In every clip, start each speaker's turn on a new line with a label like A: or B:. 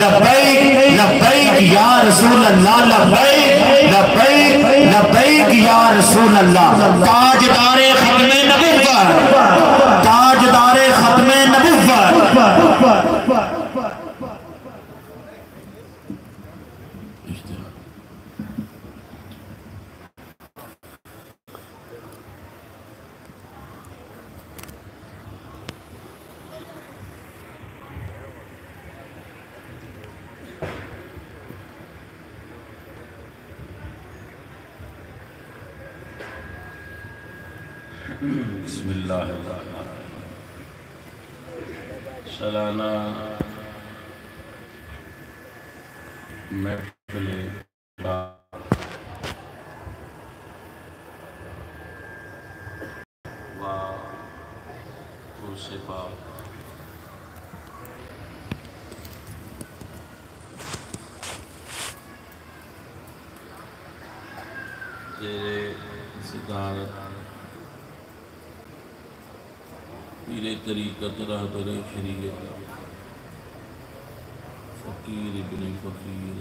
A: لبیک لبیک یا رسول اللہ، لبیک لبیک لبیک یا رسول اللہ۔ تاجدار ختم نبوت، تاجدار ختم نبوت۔
B: بسم اللہ الرحمن الرحیم۔ سالانہ محفل و عرس پاک زیر صدارت پیر طریقت رہبر شریعت فقیر ابن فقیر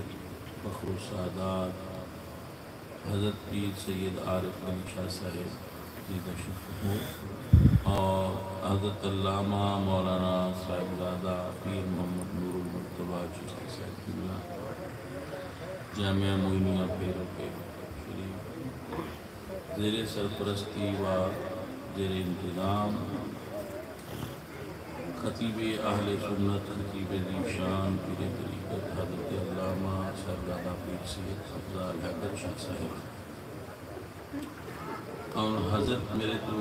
B: فخر السادات حضرت پیر سید عارف علی شاہ صاحب کی تشریف اور حضرت علامہ مولانا صاحبزادہ پیر محمد نور المرتضیٰ چشتی صاحب قبلہ جامعہ معینیہ پیرو کے شریف زیر سرپرستی و زیر انتظام خطیب اہل سنت خطیب ذیشان پیر طریقت حضرت علامہ صاحبزادہ پیر سید حفظہ الحیدر شاہ صاحب اور حضرت میرے تو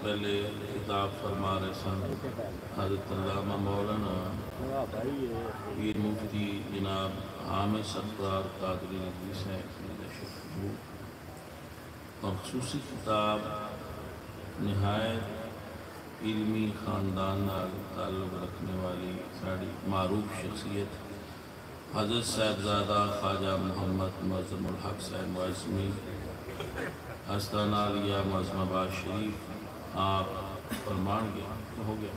B: پہلے خطاب فرما رہے سن حضرت علامہ مولانا پیر مفتی جناب حامد سرفراز قادری ندوی صاحب اور خصوصی خطاب نہایت علمی خاندان نال تعلق رکھنے والی ساڑی معروف شخصیت حضرت صاحبزادہ خواجہ محمد معظم الحق صاحب معظمی آستانہ علیہ معظم آباد شریف آپ فرمان گیا ہو گیا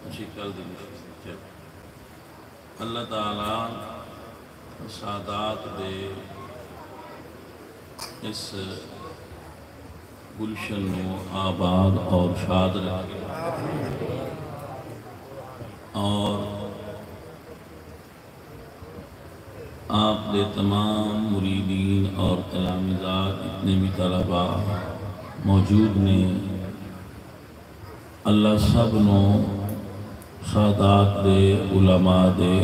B: اچھی کل دن اللہ تعالیٰ سعادات دے اس گلشن نو آباد اور شاد رکھے اور آپ دے تمام مریدین اور تلامذات اتنے بھی طلباء موجود نے اللہ سب نو سعادات دے علماء دے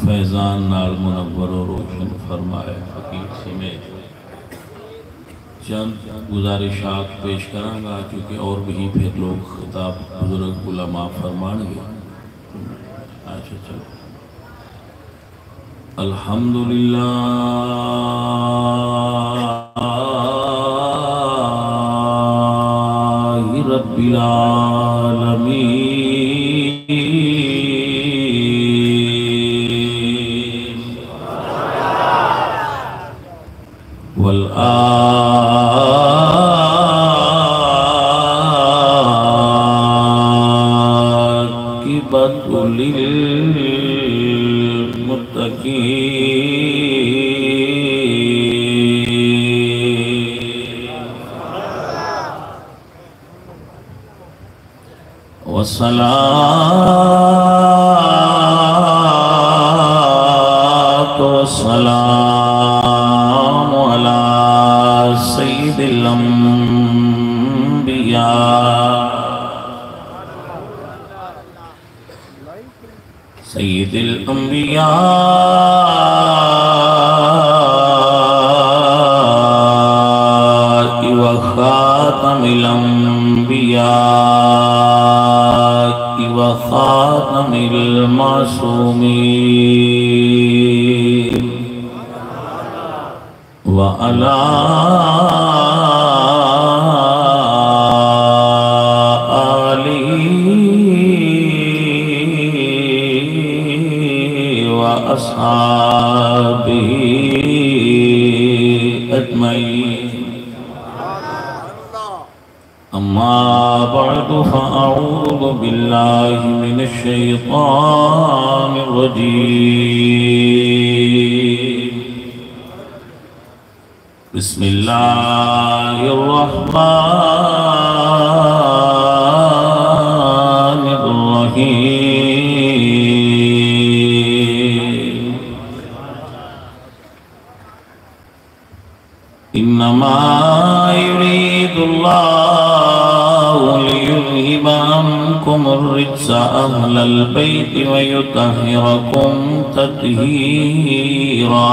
B: فیضان نال منور و روشن فرمائے فقیر سمیت چند گزارشات پیش کروں گا چونکہ اور بھی پھر لوگ خطاب بزرگ علماء فرمان گے اچھا چلو الحمدللہ رب العالمین والصلاة والسلام على سيد الأنبياء سيد الأنبياء وخاتم الأنبياء وخاتم المعصومين وعلى آله وأصحابه أجمعين أما بعد فأعوذ بالله من الشيطان الرجيم بسم الله الرحمن الرحيم إنما يريد الله ليذهب عنكم الرجس أهل البيت ويطهركم تطهيرا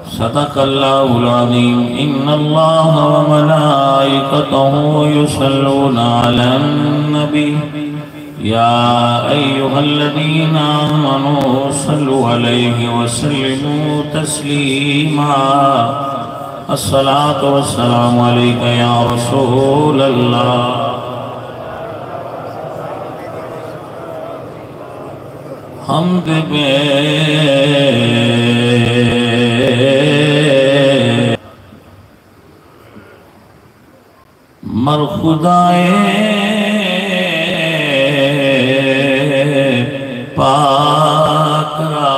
B: صدق الله العظيم إن الله وملائكته يصلون على النبي يا أيها الذين آمنوا صلوا عليه وسلموا تسليما الصلاة والسلام عليك يا رسول الله حمد مر خدائے پاک را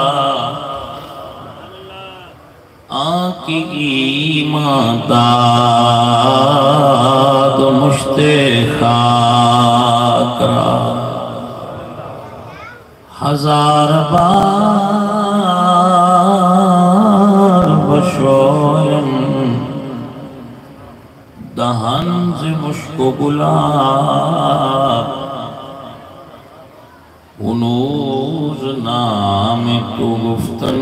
B: آنکی ایمان داد مشت خاک را ہزار بار بشویم دہن سے مشک و گلاب ہنوز نام تو گفتن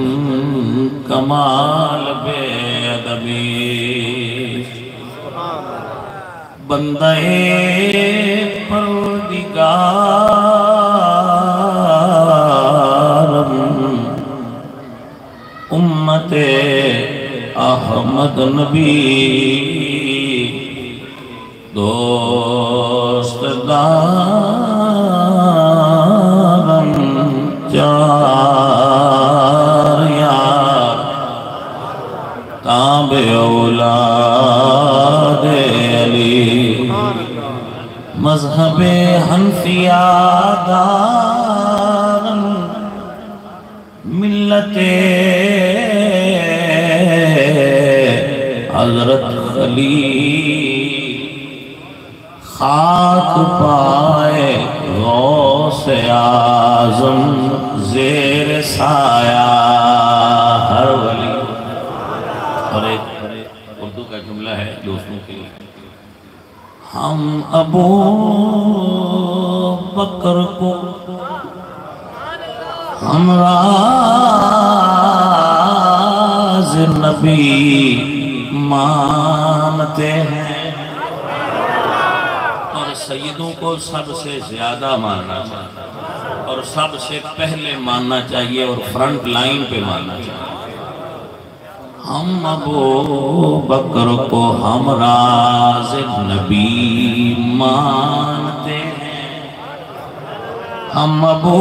B: کمال بے ادبی بندہ پروردگار امت احمد نبی دوست دارم چار یار تابع اولاد علی مذہب حنفیہ دارم ملت حضرت خلیل خاک پائے غوث اعظم زیر سایہ ہر ولی اور ایک اردو کا جملہ ہے دوستوں کے لیے ہم ابو بکر کو ہمراز نبی مانتے ہیں سیدوں کو سب سے زیادہ ماننا چاہیے اور سب سے پہلے ماننا چاہیے اور فرنٹ لائن پہ ماننا چاہیے ہم ابو بکر کو ہمراز نبی مانتے ہیں ہم ابو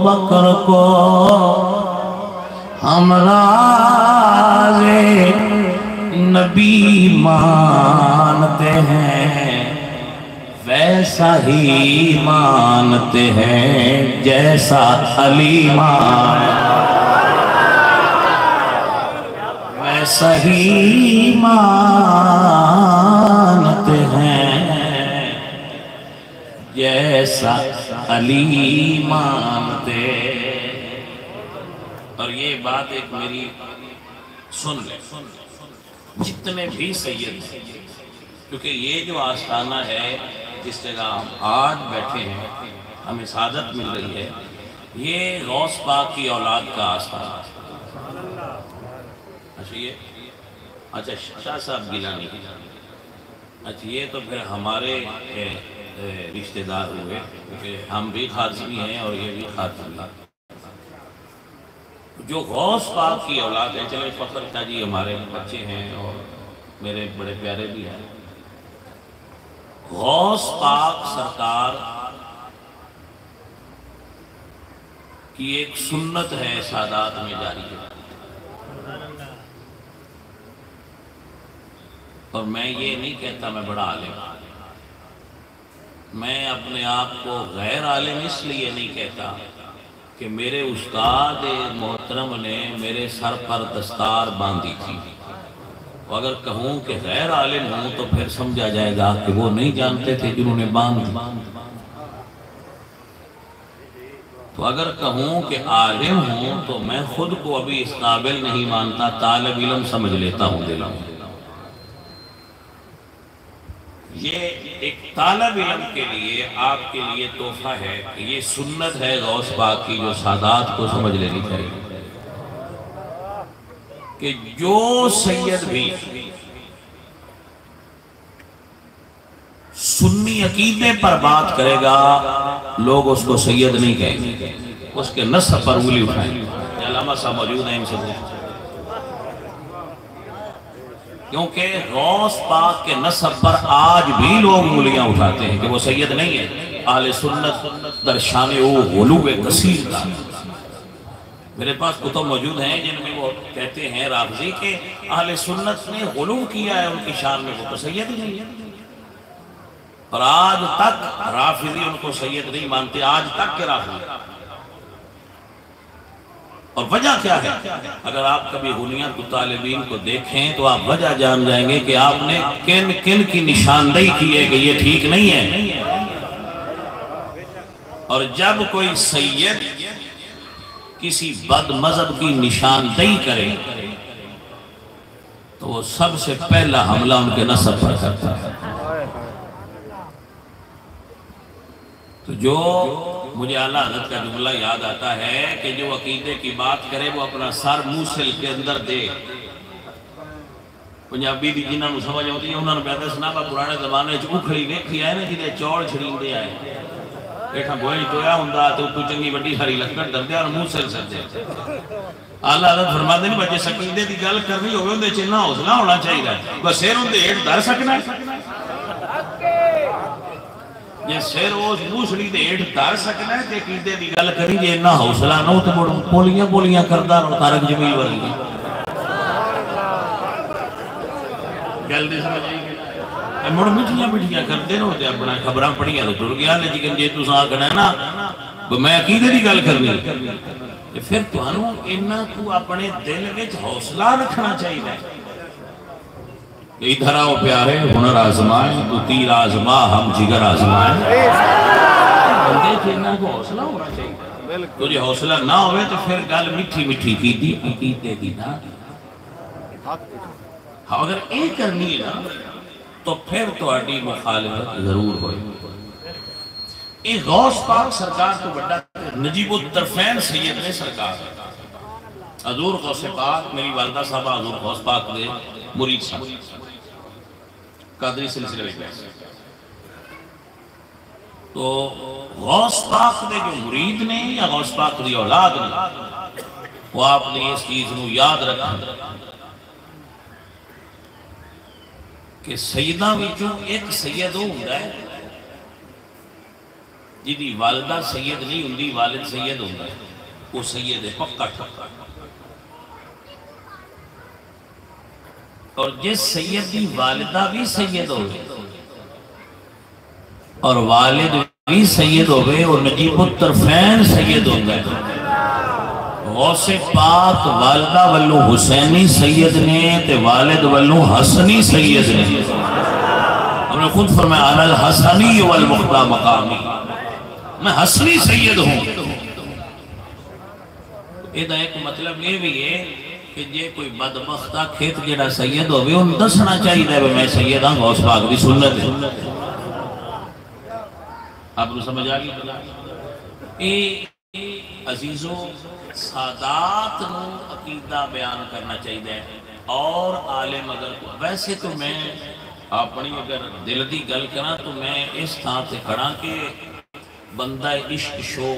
B: بکر کو ہمراز نبی مانتے ہیں ویسا ہی مانتے ہیں جیسا علی ویسا ہی مانتے ہیں جیسا علی مانتے اور یہ بات ایک میری سن لے جتنے بھی سید ہیں کیونکہ یہ جو آستانہ ہے جس جگہ ہم آج بیٹھے ہیں ہمیں سعادت مل رہی ہے یہ غوث پاک کی اولاد کا آستانہ اچھا شاہ صاحب گیلانی اچھا یہ تو پھر ہمارے رشتہ دار ہوئے کیونکہ ہم بھی خاتمی ہیں اور یہ بھی خاتمی ہیں جو غوث پاک کی اولاد ہے چلے فخر شاہ جی ہمارے بچے ہیں اور میرے بڑے پیارے بھی ہیں غوث پاک سرکار کی ایک سنت ہے سادات میں جاری ہے اور میں یہ نہیں کہتا میں بڑا عالم، میں اپنے آپ کو غیر عالم اس لیے نہیں کہتا کہ میرے استاد محترم نے میرے سر پر دستار باندھی تھی، اگر کہوں کہ غیر عالم ہوں تو پھر سمجھا جائے گا کہ وہ نہیں جانتے تھے جنہوں نے باندھی، تو اگر کہوں کہ عالم ہوں تو میں خود کو ابھی اس قابل نہیں مانتا، طالب علم سمجھ لیتا ہوں دل میں۔ یہ ایک طالب علم کے لیے آپ کے لیے تحفہ ہے کہ یہ سنت ہے غوث پاک کی جو سادات کو سمجھ لینی چاہیے کہ جو سید بھی سنی عقیدے پر بات کرے گا لوگ اس کو سید نہیں کہیں گے، اس کے نسب پر انگلی اٹھائیں گے۔ علامہ صاحب موجود ہیں ان سے کیونکہ غوث پاک کے نسب پر آج بھی لوگ انگلیاں اٹھاتے ہیں کہ وہ سید نہیں ہے۔ اہل سنت در شان او غلو کثیر کا میرے پاس کتب موجود ہیں جن میں وہ کہتے ہیں رافضی کہ اہل سنت نے غلو کیا ہے ان کی شان میں، وہ تو سید ہی نہیں ہے، اور آج تک رافضی ان کو سید نہیں مانتے، آج تک کے رافضی۔ اور وجہ کیا ہے؟ اگر آپ کبھی غنیت طالبین کو دیکھیں تو آپ وجہ جان جائیں گے کہ آپ نے کن کن کی نشاندہی کی ہے کہ یہ ٹھیک نہیں ہے۔ اور جب کوئی سید کسی بد مذہب کی نشاندہی کرے تو وہ سب سے پہلا حملہ ان کے نسب پر کرتا ہے۔ تو جو مجھے اعلیٰ حضرت کا جملہ یاد آتا ہے کہ جو عقیدے کی بات کرے وہ اپنا سر موسل کے اندر دے۔ پنجابی دی جنہاں نو سمجھ ہوتی ہے انہوں نے کہتے سنابا پرانے زمانے اکھڑی ویکھی آئے نا جنہیں چوڑ چھڑین دے آئے بیٹھا گوئے ٹویا ہوندا تو کوئی چنگی بڑی ہری لکڑ دردے اور موسل سر دے۔ اعلیٰ حضرت فرماتے ہیں بچے سکیدے دی گل کرنی ہوئے اندے چنہ حوصلہ ہونا چاہیے، بس سیر اندے ہیٹ در سکنا ہے، یہ سیر اس موسڑی دے ہیٹ در سکنا ہے کہ عقیدے دی گل کری جے نہ حوصلہ نہ ہو تو بولیاں بولیاں کردہ رو تارک جمیل ورگی گل دی سمجھ آئی گی مڑ مٹھیاں مٹھیاں کردے نہ ہوتے اپنا خبراں پڑھیاں تو ٹر گیا لیکن جے تو ساں کہنا ہے نا میں عقیدے دی گل کرنی پھر تو انہوں انہاں کو اپنے دل وچ حوصلہ رکھنا چاہیے ادھر آؤ پیارے ہنر آزمائیں تو تیر آزما ہم جگر آزمائیں بندے کے انہاں کو حوصلہ ہونا چاہیے تو جی حوصلہ نہ ہوئے تو پھر گل مٹھی مٹھی کی دی عقیدے دی نا اگر ایک کرنی ہے نا تو پھر تو اڈی مخالفت ضرور ہوئی۔ ایک غوث پاک سرکار تو بڑا نجیب الطرفین سید نے سرکار حضور غوث پاک میری والدہ صاحبہ حضور غوث پاک دے مرید صاحب قادری سلسلے میں پیسے تو غوث پاک دے جو مرید نے یا غوث پاک دی اولاد نے وہ آپ نے اس چیز نو یاد رکھا کہ سیدہ وچوں ایک سید ہوندہ ہے جدی والدہ سید نہیں ہوندی والد سید ہوندہ ہے وہ سید ہے پکا ٹھکا اور جس سید دی والدہ بھی سید ہوئے اور والد بھی سید ہوئے اور نجیب الطرفین سید ہوندہ ہے غوث پاک والدہ واللو حسینی سید نے تے والد واللو حسنی سید نے ہم نے خود فرمایا انا الحسنی والمقتا مقامی میں حسنی سید ہوں یہ دا ایک مطلب یہ بھی ہے کہ جے کوئی بدبختہ کھیت جڑا سید ہوئے ان دسنا چاہیے میں سید ہاں غوث پاک دی سنت ہے آپ کو سمجھ آگئی اے عزیزوں سادات نو عقیدہ بیان کرنا چاہیے اور عالم اگر ویسے تو میں اپنی اگر دل دی گل کرنا تو میں اس طرح سے کھڑا کہ بندہ عشق شو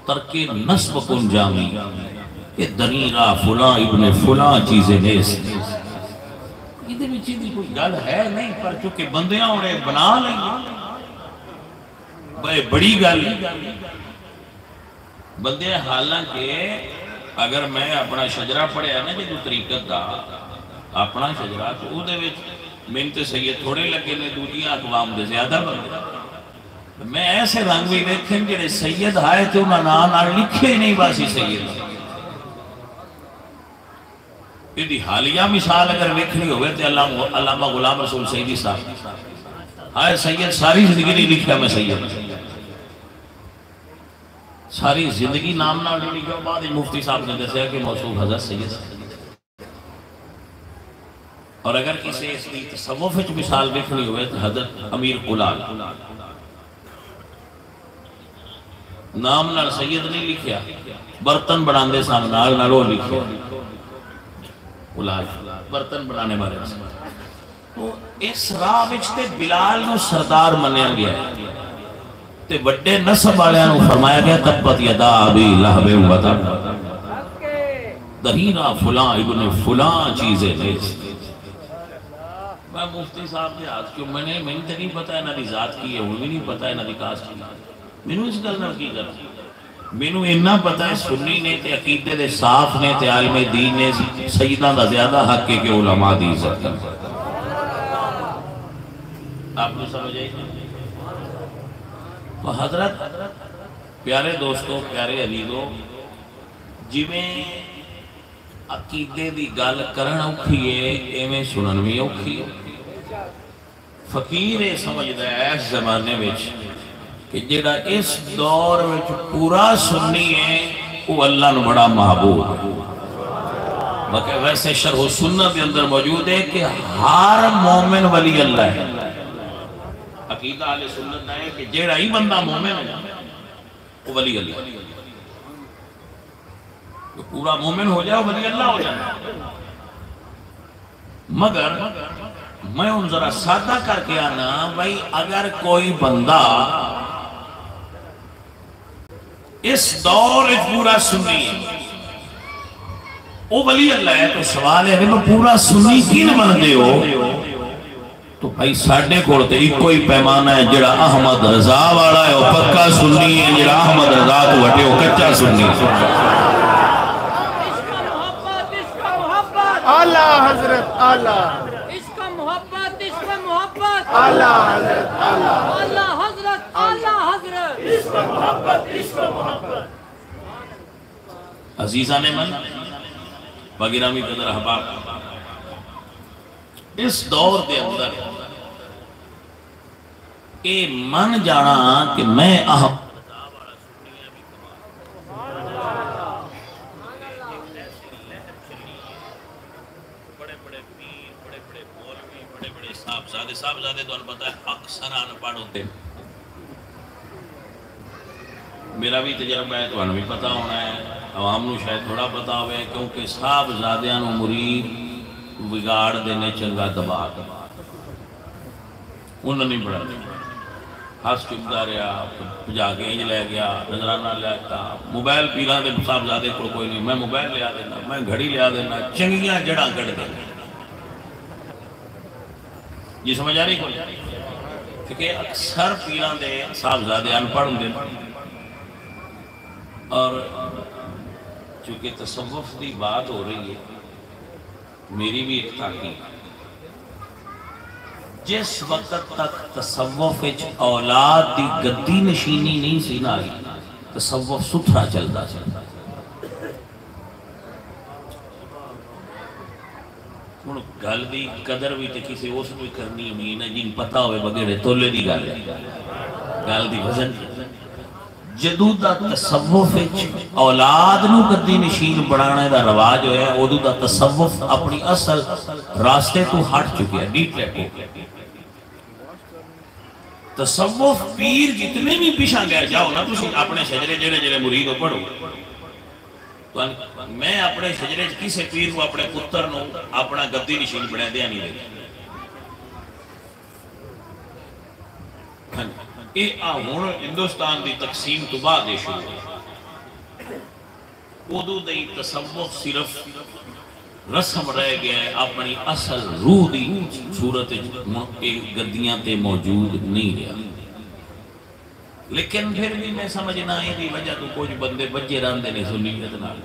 B: ترک نسب کن جامی کہ دریرہ فلاں ابن فلاں چیزیں نیس یہ بھی چیزیں کوئی گل ہے نہیں پر چونکہ بندیاں انہیں بنا لیں بڑی گل بندے حالانکہ اگر میں اپنا شجرہ پڑھیا نا جو طریقت دا اپنا شجرہ تو او دے وچ منت سید تھوڑے لگے نے دوجیاں اقوام دے زیادہ بندے میں ایسے رنگ بھی دیکھیں جڑے سید آئے تھے انہاں نام لکھے نہیں باسی سید یہ دی حالیہ مثال اگر دیکھنی ہوئے تو علامہ غلام رسول سیدی صاحب آئے سید ساری زندگی نہیں لکھا میں سید ساری زندگی نام نہ لکھا بعد مفتی صاحب نے دسیا کہ موصوف حضرت سید اور اگر کسی اس کی تصوف وچ مثال دیکھنی ہوئے تو حضرت امیر قلال نام نال سید نہیں لکھیا برتن بناندے سام نال نالو لکھیا قلال برتن بنانے والے تو اس راہ وچ تے بلال نو سردار منیا گیا ہے تے بڑے نسب والوں نو فرمایا گیا تبت یدا ابی لہب و تب دہینا فلاں ابن فلاں چیزیں نیست میں مفتی صاحب کے ہاتھ کیوں میں نے تے نہیں پتا ہے نہ دی ذات کی ہے وہ بھی نہیں پتا ہے نہ دی کاسٹ کی میں نے اس گل نال کی کرنا میں نے اتنا پتا ہے سنی نے تے عقیدے دے صاف نے تے عالم دین نے سیداں دا زیادہ حق ہے کہ علماء دی عزت کرنا آپ کو سمجھ آئی تو حضرت پیارے دوستو پیارے عزیزو جی میں عقیدے دی گل کرن اوکھی ہے ایویں سنن وی اوکھی ہے فقیر یہ سمجھدا ہے اس زمانے وچ کہ جڑا اس دور وچ پورا سنی ہے وہ اللہ نو بڑا محبوب ہے بلکہ ویسے شرح و سنت کے اندر موجود ہے کہ ہر مومن ولی اللہ ہے عقیدہ اہل سنت ہے کہ جڑا ہی بندہ مومن ہو وہ ولی اللہ ہے تو پورا مومن ہو جائے ولی اللہ ہو جائے مگر میں ان ذرا سادہ کر کے آنا بھائی اگر کوئی بندہ اس دور پورا سنی ہے وہ ولی اللہ ہے تو سوال ہے کہ پورا سنی کین بندے ہو تو بھائی ساڑھے کوڑتے ایک کوئی پیمانہ ہے جڑا احمد رضا والا ہے وہ پکا سنی ہے جڑا احمد رضا تو وٹے وہ کچا سنی ہے
C: اللہ حضرت اللہ
D: عشق محبت عشق محبت
C: اللہ حضرت اللہ
D: اللہ حضرت اللہ حضرت
C: عشق محبت عشق محبت
B: عزیزان من وگرامی قدر احباب اس دور دے اندر اے من جانا کہ میں احمد صاحبزادے تو انہوں پتا ہے اکثر انپڑھ ہوتے میرا بھی تجربہ ہے تو انہوں بھی پتا ہونا ہے عوام نو شاید تھوڑا پتا ہوئے کیونکہ صاحبزادیاں نو مرید بگاڑ دینے چنگا دبا انہوں نہیں پڑھا ہس چپتا رہا جا کے انج لے گیا نظرانہ لے آتا موبائل پیران دے صاحبزادے کو کوئی نہیں میں موبائل لیا دینا میں گھڑی لیا دینا چنگیاں جڑاں کٹ دینا یہ سمجھ آ رہی کوئی کیونکہ اکثر پیران دے صاحبزادے انپڑھ ہوں دے اور چونکہ تصوف دی بات ہو رہی ہے میری بھی ایک تحقیق جس وقت تک تصوف اولاد دی گدی نشینی نہیں سی نہ آئی تصوف ستھرا چلتا چلتا گل دی قدر بھی تے کسی اس کوئی کرنی نہیں ہے جن پتہ ہوئے بغیر تولے دی گل ہے گل دی وزن جدو دا تصوف اولاد نو گدی نشین بڑھانے دا رواج ہویا ہے ادو دا تصوف اپنی اصل راستے تو ہٹ چکے ہیں ڈیٹ لیکو تصوف پیر جتنے بھی پیشاں گئے جاؤ نا تسی اپنے شجرے جڑے جڑے مرید ہو پڑھو تو میں اپنے شجرے کسی پیر کو اپنے پتر نو اپنا گدی نشین بڑھائے دیا نہیں دے اے آہون ہندوستان دی تقسیم تو بعد دے شروع ادو دی تصوف صرف رسم رہ گیا ہے اپنی اصل روح دی صورت گدیاں تے موجود نہیں رہا لیکن پھر بھی میں سمجھنا ہے دی وجہ تو کچھ بندے بجے راندے نے سنیت نال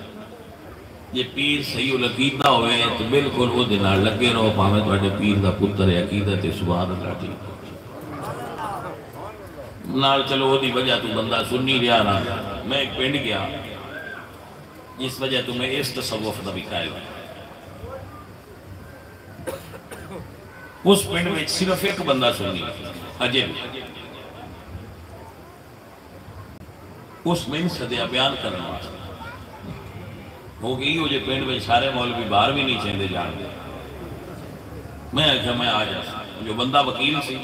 B: یہ پیر صحیح العقیدہ ہوئے تو بالکل وہ دن لگے رہو پاویں تواڈے پیر دا پتر ہے عقیدت سبحان اللہ ٹھیک نال چلو وہ دی وجہ تو بندہ سنی رہا رہا میں ایک پنڈ گیا اس وجہ تو میں اس تصوف دا بھی قائل ہوں اس پنڈ میں صرف ایک بندہ سنی اجے بھی اس میں صدیہ بیان کرنا واسطے ہو گئی ہو جے پنڈ میں سارے مولوی باہر بھی نہیں چاہتے جان دے میں آخیا میں آ جا جو بندہ وکیل سی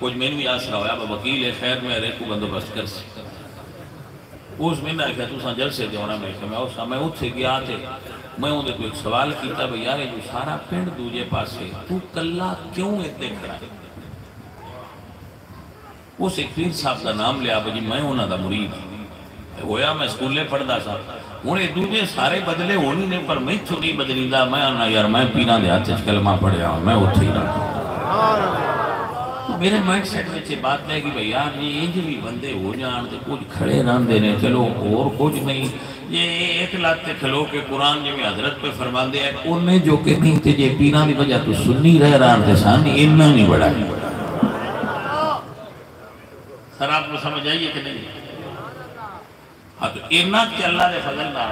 B: کچھ میں بھی آسرا ہویا وکیل ہے خیر میں رے کو بندوبست کر سی اس میں نے آخیا تو جلسے دے ہونا میں اتھے گیا تھے میں انہیں کوئی ایک سوال کیتا بھئی یار جو سارا پنڈ دوجے پاسے تو کلہ کیوں اتنے کھڑا ہے اس ایک پیر صاحب کا نام لیا بھئی میں انہوں دا مرید ہویا میں سکولے پڑھدا سا انہیں دوجے سارے بدلے ہونی نے پر میں تو نہیں بدلی دا میں آنا یار میں پینا دے ہاتھ کلمہ پڑھیا ہوں میں اتھے ہی رہا میرے مائنڈ سیٹ میں چھے بات ہے کہ بھئی یار یہ انج بھی بندے ہو جان تے کچھ کھڑے رہن دینے چلو اور کچھ نہیں یہ ایک لاتے کھلو کے قرآن جو میں حضرت پہ فرمان دے انہیں جو کہ نہیں تے جے پینا دی وجہ تو سنی رہ رہا تے سانی انہا نہیں بڑھا سر آپ کو سمجھ آئیے کہ نہیں ہاں تو انہا کہ اللہ دے فضل دا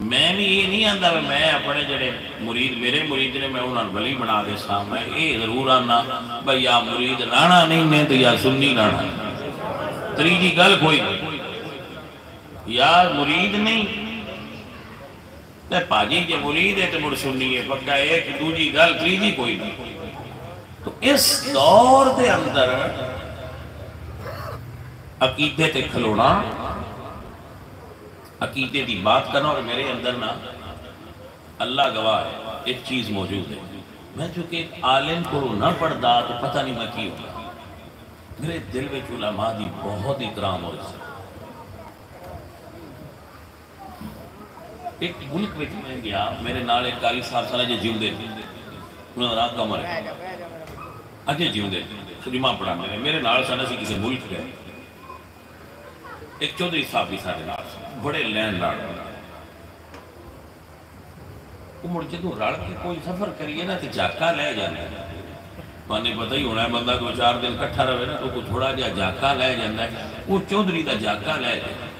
B: میں بھی یہ نہیں آندہ میں اپنے جڑے مرید میرے مرید نے میں انہوں نے ولی بنا دے سا میں یہ ضرور آنا بھئی یا مرید رانا نہیں میں تو یا سنی رانا تریجی گل کوئی نہیں یا مرید نہیں تے پاجی جے مرید ہے تو مر سنی ہے پکا ایک دوجی گل تریجی کوئی نہیں تو اس دور دے اندر عقیدے تے کھلونا عقیدے دی بات کرنا اور میرے اندر نا اللہ گواہ ہے ایک چیز موجود ہے میں چونکہ عالم کو نہ پڑھدا تو پتہ نہیں میں کی ہوگا میرے دل میں علماء دی بہت اکرام ہو رہا ایک ملک میں میں گیا میرے نال ایک قاری صاحب سارا جے جیوں دے انہوں نے رات کمر ہے اجے جیوں دے جمعہ پڑھا میرے نال سارا سی کسی ملک گئے ایک چودھری صاحب بھی سارے نال بڑے لین لڑ مڑ جدو رڑ کے کوئی سفر کریے نا تو جاکا لے جانا ہے مانے پتہ ہی ہونا ہے بندہ کو 4 دن کٹھا رہے نا تو کوئی تھوڑا جا جاکا لے جانا ہے وہ چودھری دا جاکا لے جانا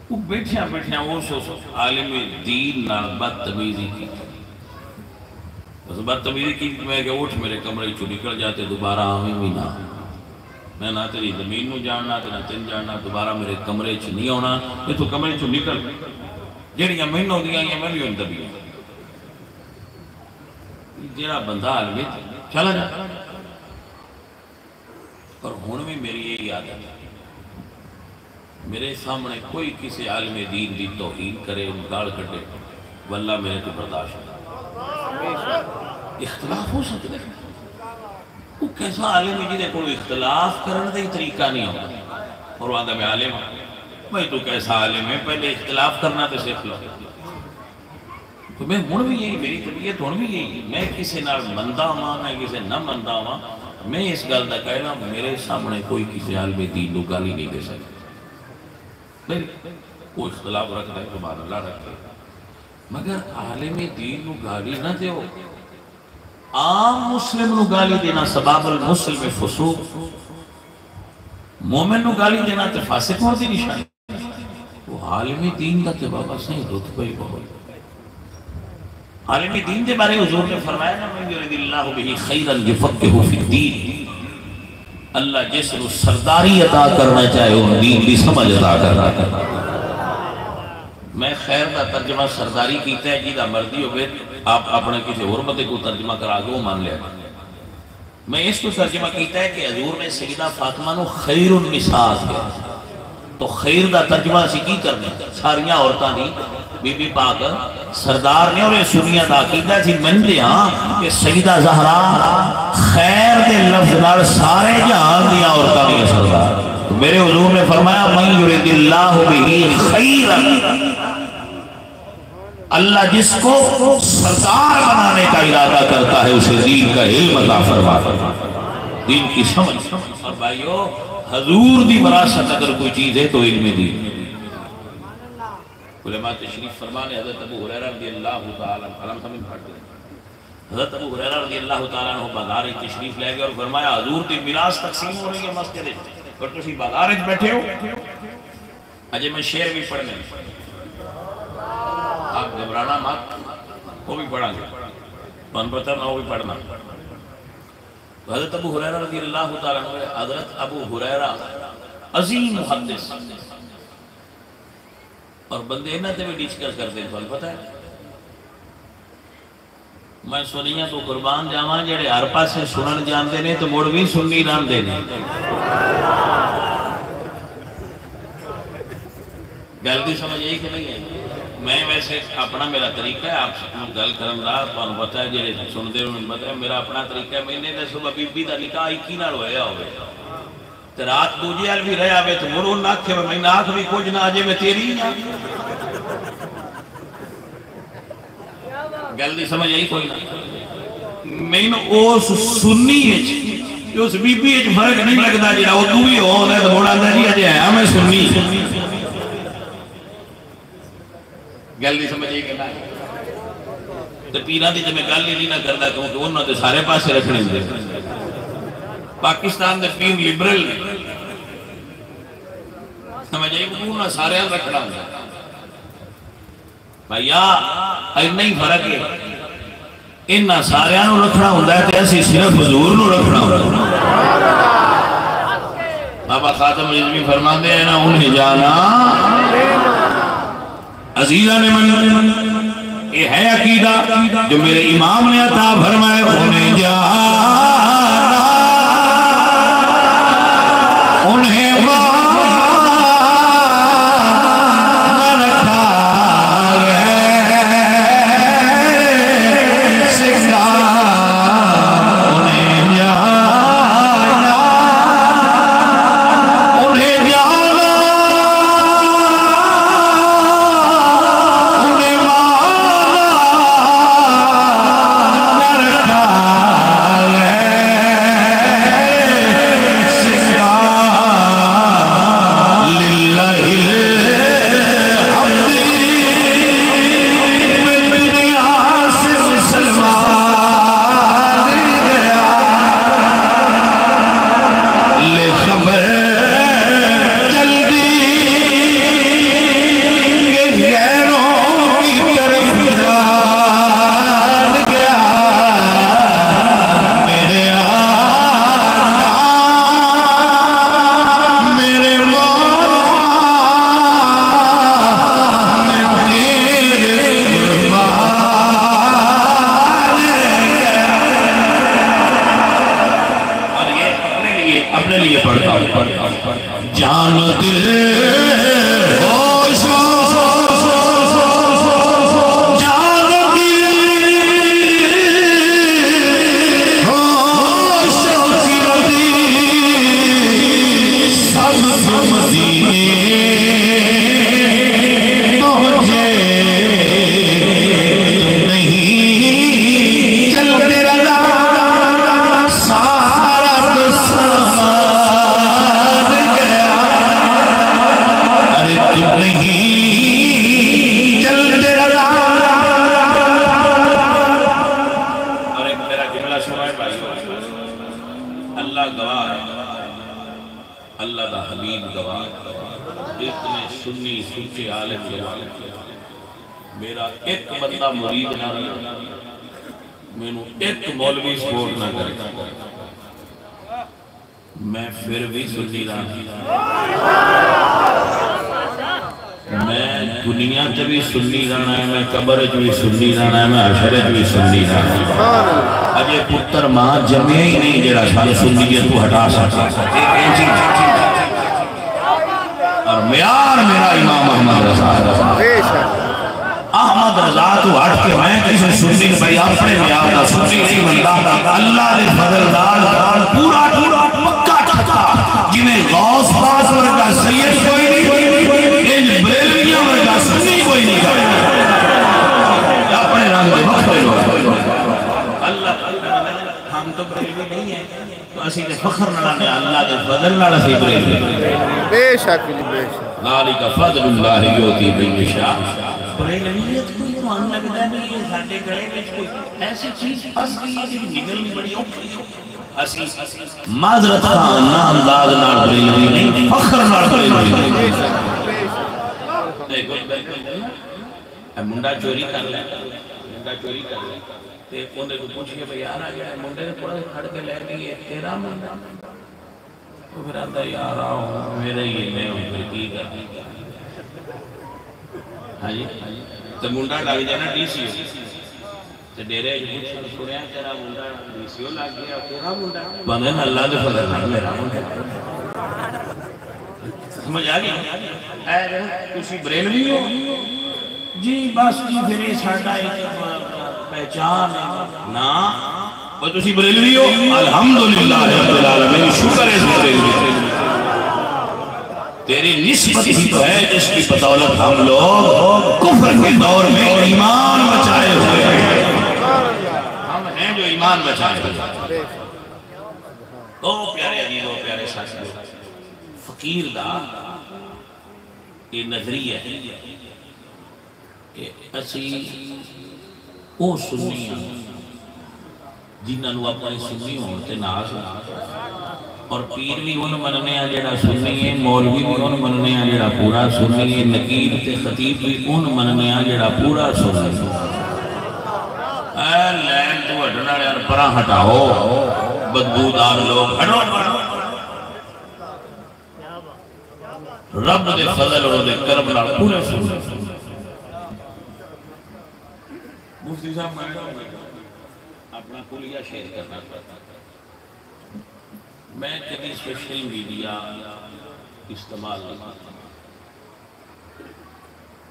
B: وہ بیٹھیاں وہ عالم دین نا بدتمیزی کی بس بدتمیزی کی میں کہ اٹھ میرے کمرے چو نکل جاتے دوبارہ آمیں بھی نہ میں نہ تیری زمین نو جاننا نہ تین جاننا دوبارہ میرے کمرے چ نہیں ہونا یہ تو کمرے چ نکل جڑیاں مہینہ ہوندیاں ہیں میں بھی ان دبیاں جڑا بندہ عالم چلا جا اور ہن بھی میری یہ یاد ہے میرے سامنے کوئی کسی عالم دین دی توہین کرے گال کٹے واللہ میرے تو برداشت اختلاف ہو سکتے ہیں وہ کیسا عالم ہے جنہیں کوئی اختلاف کرنے کا طریقہ نہیں ہوتا اور وہ آدھا میں عالم ہوں بھئی تو کیسا عالم ہے پہلے اختلاف کرنا تو سیکھ لو تو میں ہوں بھی یہی میری طبیعت ہوں بھی یہی میں کسی نہ مندہ ہوں میں کسی نہ مندہ ہوں میں اس گل دا کہنا میرے سامنے کوئی کسی عالم دین کو گالی نہیں دے سکتا کوئی اختلاف رکھ رہے سبحان اللہ رکھ رہے مگر عالم دین کو گالی نہ دے عام مسلم نو گالی دینا سباب المسلم فسوق مومن نو گالی دینا تے فاسق ہو دی نشانی وہ عالم دین دا تے بابا سہیں رتبہ ہی بہت عالم دین دے بارے حضور نے فرمایا نا من یرید اللہ بہ خیرا یفقہہ فی الدین اللہ جس نو سرداری عطا کرنا چاہے وہ دین بھی سمجھ عطا کرنا میں خیر دا ترجمہ سرداری کیتا ہے جیدہ مردی ہو گئے آپ اپنے کسی حرمت کو ترجمہ کرا گے وہ مان لیا میں اس کو ترجمہ کیتا ہے کہ حضور نے سیدہ فاطمہ نو خیر النساء کیا تو خیر دا ترجمہ اسی کی کرنے ساریاں عورتاں نہیں بی بی پاک سردار نے اور یہ سنیہ دا عقیدہ تھی من دے ہاں کہ سیدہ زہرا خیر دے لفظ نال سارے جہان دیا عورتاں نہیں سردار تو میرے حضور نے فرمایا من یرید اللہ بہ خیرا اللہ جس کو سردار بنانے کا ارادہ کرتا ہے اسے دین کا علم عطا فرماتا دین کی سمجھ اور بھائیو حضور دی وراثت اگر کوئی چیز ہے تو علم دین علماء تشریف فرمانے حضرت ابو ہریرہ رضی اللہ تعالیٰ عنہ حضرت ابو ہریرہ رضی اللہ تعالیٰ عنہ بازار تشریف لے گئے اور فرمایا حضور دی میراث تقسیم ہو رہی ہے مسجد اور تسی بازار وچ بیٹھے ہو. اجے میں شعر بھی پڑھنے آپ گھبرانا مت وہ بھی پڑھا گے تمہیں پتہ نہ وہ بھی پڑھنا. حضرت ابو ہریرہ رضی اللہ تعالیٰ عنہ حضرت ابو ہریرہ عظیم محدث اور بندے انہاں تے بھی ڈسکس کرتے ہیں تمہیں پتہ ہے. میں سنیاں تو قربان جاواں جڑے ہر پاسے سنن جاندے نے تو مڑ بھی سننی رہندے نے. گل دی سمجھ آئی کہ نہیں ہے؟ میں ویسے اپنا میرا طریقہ ہے آپ گل کرن دا تانوں پتہ ہے جڑے سندے انہوں پتہ ہے میرا اپنا طریقہ ہے. میں نے تے صبح بی بی دا نکاح 21 نال ہویا ہوے تے رات دوجے ال بھی رہیا ہوے تے مڑ نہ آکھے میں نہ آکھ بھی کچھ نہ اجے میں تیری ہاں. گل دی سمجھ آئی کوئی نہ میں اس سنی وچ اس بی بی وچ فرق نہیں لگدا جڑا او دوئی ہوندا تے مڑ آندا جی اجے ہے میں سنی. گل دی سمجھ آئی کہ نہ تے پیراں دی تے میں گل ہی نہیں نہ کردا کیونکہ انہاں تے سارے پاسے رکھنے ہوندے. پاکستان دے پیر لبرل سمجھ آئی کہ انہاں سارے رکھنا ہوندا بھائیا اینا ہی فرق ہے. انہاں سارے نو رکھنا ہوندا ہے تے اسی صرف حضور نو رکھنا ہوندا ہے. بابا خاتم رضوی فرماندے ہیں نا انہیں جانا عزیزہ نے من یہ ہے عقیدہ جو میرے امام نے عطا فرمائے. انہیں جانا انہیں میرا ایک بندہ مرید نہ رہا میں نے ایک مولوی سپورٹ نہ کرے میں پھر بھی سنی رہا. میں دنیا سے بھی سنی رہنا ہے, میں قبر سے بھی سنی رہنا ہے, میں حشر سے بھی سنی رہنا ہے. اجے پتر ماں جمعے ہی نہیں جڑا سارے سنیت کو ہٹا سکتا. اور معیار میرا امام احمد رضا احمد رضا تو ہٹ کے میں کسی سنی بھائی اپنے معیار کا سنی نہیں بنتا. اللہ نے فضل دار پورا پکا ٹھکا جنہیں غوث پاس ورگا سید کوئی نہیں, ان بریلویوں ورگا سنی کوئی نہیں کرتا. اپنے رنگ دے مختلف اللہ ہم تو بریلوی نہیں ہیں تو اسی دے فخر نہ لانے اللہ دے فضل نہ لسی بریلوی.
C: بے شک بے شک
B: ذالک فضل اللہ یؤتی من یشاء بریلویت کوئی مان لگتا نہیں ہے ساڈے گلے وچ کوئی ایسی چیز پھس گئی ہے جی نکلنی بڑی اوکھی ہے اسی معذرت خان نہ انداز نال بریلوی نہیں فخر نال بریلوی
C: بے شک
B: منڈا چوری کر لے منڈا چوری کر لے تے اونے کو پوچھئے بھئی یار آ گیا منڈے نے تھوڑا کھڑ کے لے گئی ہے تیرا منڈا وہ پھر آتا یار آؤ میرے ہی میں ہوں پھر کی کر ہاں جی تے منڈا لگ جانا ڈی سی تے ڈیرے جو سنیا تیرا منڈا ڈی سی لگ گیا تیرا منڈا بندے اللہ دے فضل نال میرا منڈا سمجھ آ گیا تسی بریلوی ہو جی بس جی پھر یہ ساڈا ایک پہچان نا اور تسی بریلوی ہو الحمدللہ رب العالمین شکر ہے بریلوی تیری نسبت ہی تو ہے جس کی بدولت ہم لوگ کفر کے دور میں ایمان بچائے ہوئے ہیں ہم ہیں جو ایمان بچائے ہوئے تو پیارے عزیزوں پیارے ساتھیوں فقیر دا یہ نظریہ ہے کہ اسی او سنی ہیں جنہاں نو اپنے سنی ہوتے ناز اور پیر بھی ان مننے ہیں جڑا سنی ہے مولوی بھی ان مننے ہیں جڑا پورا سنی ہے نقیب تے خطیب بھی ان مننے ہیں جڑا پورا سنی ہے اے لین تو ہٹنا یار پرا ہٹاؤ بدبودار لوگ ہٹو رب دے فضل اور دے کرم نال پورے سنی مفتی صاحب میں اپنا کلیہ شیئر کرنا چاہتا میں کبھی سوشل میڈیا استعمال نہیں کرتا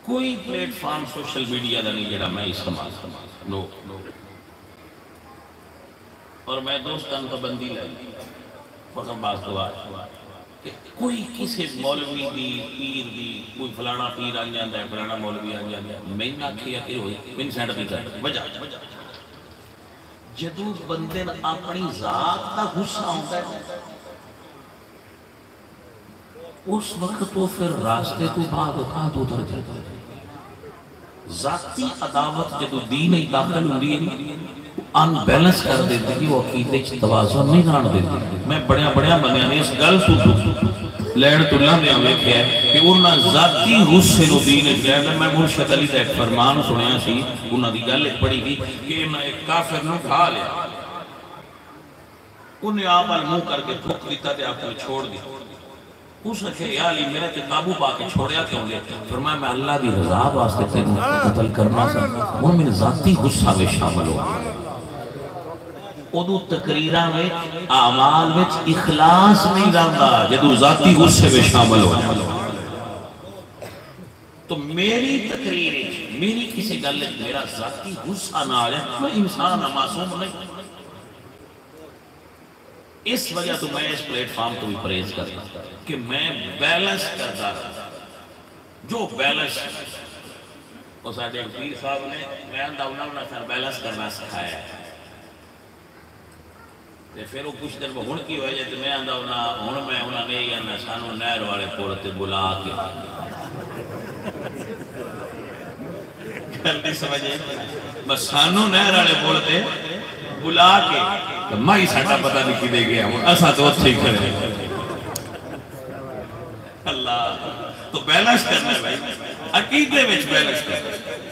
B: کوئی پلیٹ فارم سوشل میڈیا دا نہیں جڑا میں استعمال کرتا نو اور میں دوستان کا بندی لگی فقط باز دعا کہ کوئی کسی مولوی دی پیر دی کوئی فلانا پیر آن جاندہ ہے فلانا مولوی آن جاندہ ہے میں نہ کھیا کہ ہوئی میں سینڈ بھی کرتا بجا جدو بندے اپنی ذات کا غصہ ہوتا ہے اس وقت تو پھر راستے تو بعد اوقات اتر جاتا ہے ذاتی عداوت جدو دین ہی داخل ہوئی ہے ان بیلنس کر دیتے کہ وہ عقیدے کی توازن نہیں کران دیتے میں بڑیا بندیاں نے اس گل لین تو اللہ نے ہمیں کیا ہے کہ انہاں ذاتی غصے نو دین کیا ہے میں مرشد علی دا ایک فرمان سنیا سی انہاں دی گل پڑھی گئی کہ انہاں ایک کافر نو کھا لیا انہیں آپ المو کر کے تھوک دیتا تھے آپ کو چھوڑ دیا اس نے کہا یا علی میرا تے قابو پا کے چھوڑیا کیوں گے فرمایا میں اللہ دی رضا واسطے تے قتل کرنا سا وہ میرے ذاتی غصہ میں شامل ہوا ادو تقریرہ میں اعمال میں اخلاص نہیں رہا جدو ذاتی غصے میں شامل ہو تو میری تقریر میری کسی گل میرا ذاتی غصہ نہ آ جائے میں انسان معصوم نہیں اس وجہ تو میں اس پلیٹ فارم کو بھی پریز کرتا کہ میں بیلنس کرتا رہا جو بیلنس وہ ساتھ ایک پیر صاحب نے میں انہوں بیلنس کرنا سکھایا ہے پھر وہ کچھ دن ہن کی ہوئے جائے تو میں آندہ ہن میں انہوں نے یہ سانو نہر والے پورتے بلا کے جلدی سمجھے بس سانو نہر والے پورتے بلا کے مائی ساٹا پتہ نہیں کی دے گیا ہوں ایسا تو اچھے کرے اللہ تو بیلنس کرنا ہے بھائی عقیدے وچ بیلنس کرنا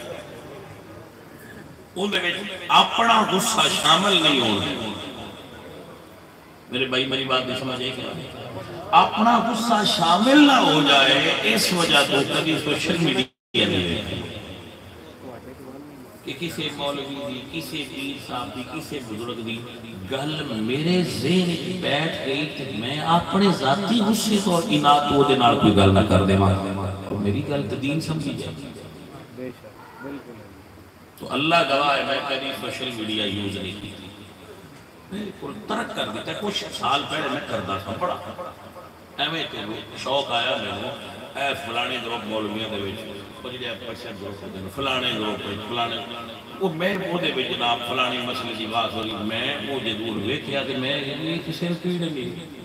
B: انہیں اپنا غصہ شامل نہیں ہونا میرے بھائی میری بات نہیں سمجھے کیا اپنا غصہ شامل نہ ہو جائے اس وجہ تو کبھی سوشل میڈیا نہیں رہتی کہ کسی مولوی دی کسی پیر صاحب دی کسی بزرگ دی گل میرے ذہن بیٹھ گئی کہ میں اپنے ذاتی غصے تو اور انات وہ دے نال کوئی گل نہ کر دے اور میری گل تو دین سمجھی جائے تو اللہ گواہ ہے میں کبھی سوشل میڈیا یوز نہیں کی ترک کر دیتا ہے کچھ سال پہلے میں کردا تھا بڑا ایویں تے شوق آیا میں اے فلانے گروپ مولویاں دے وچ او جڑے اپنے گروپ دے فلانے گروپ فلانے وہ میں وہ دے وچ جناب فلانے مسئلے دی بات ہوئی میں وہ ضرور ویکھیا تے میں یہ کسے کیڑے نہیں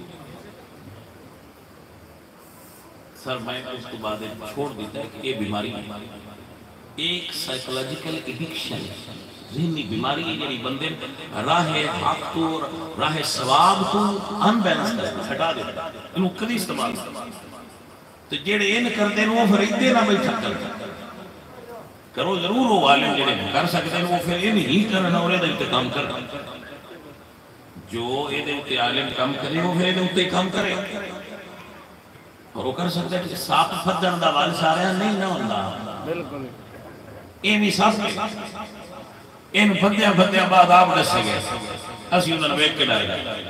B: سر میں اس کو بعد چھوڑ دیتا ہے کہ یہ بیماری ایک سائیکولوجیکل ایڈکشن ذہنی بیماری ہے جی بندے راہ حق تو راہ ثواب تو ان بیلنس کر ہٹا دیتا انہوں کدی استعمال تو جڑے ان کرتے ہیں وہ پھر ادھے نہ بیٹھا کرو ضرور وہ عالم جڑے کر سکتے ہیں وہ پھر یہ نہیں کرنا اور یہ کام کرنا جو یہ عالم کام کرے وہ پھر یہ کام کرے اور وہ کر سکتے ہیں کہ ساپ پھدن دا وال سارے نہیں نہ ہوتا
C: بالکل
B: یہ بھی ساپ ان بندیاں بعد آپ دسے گئے اسی انہوں نے بیک کے ڈائے گئے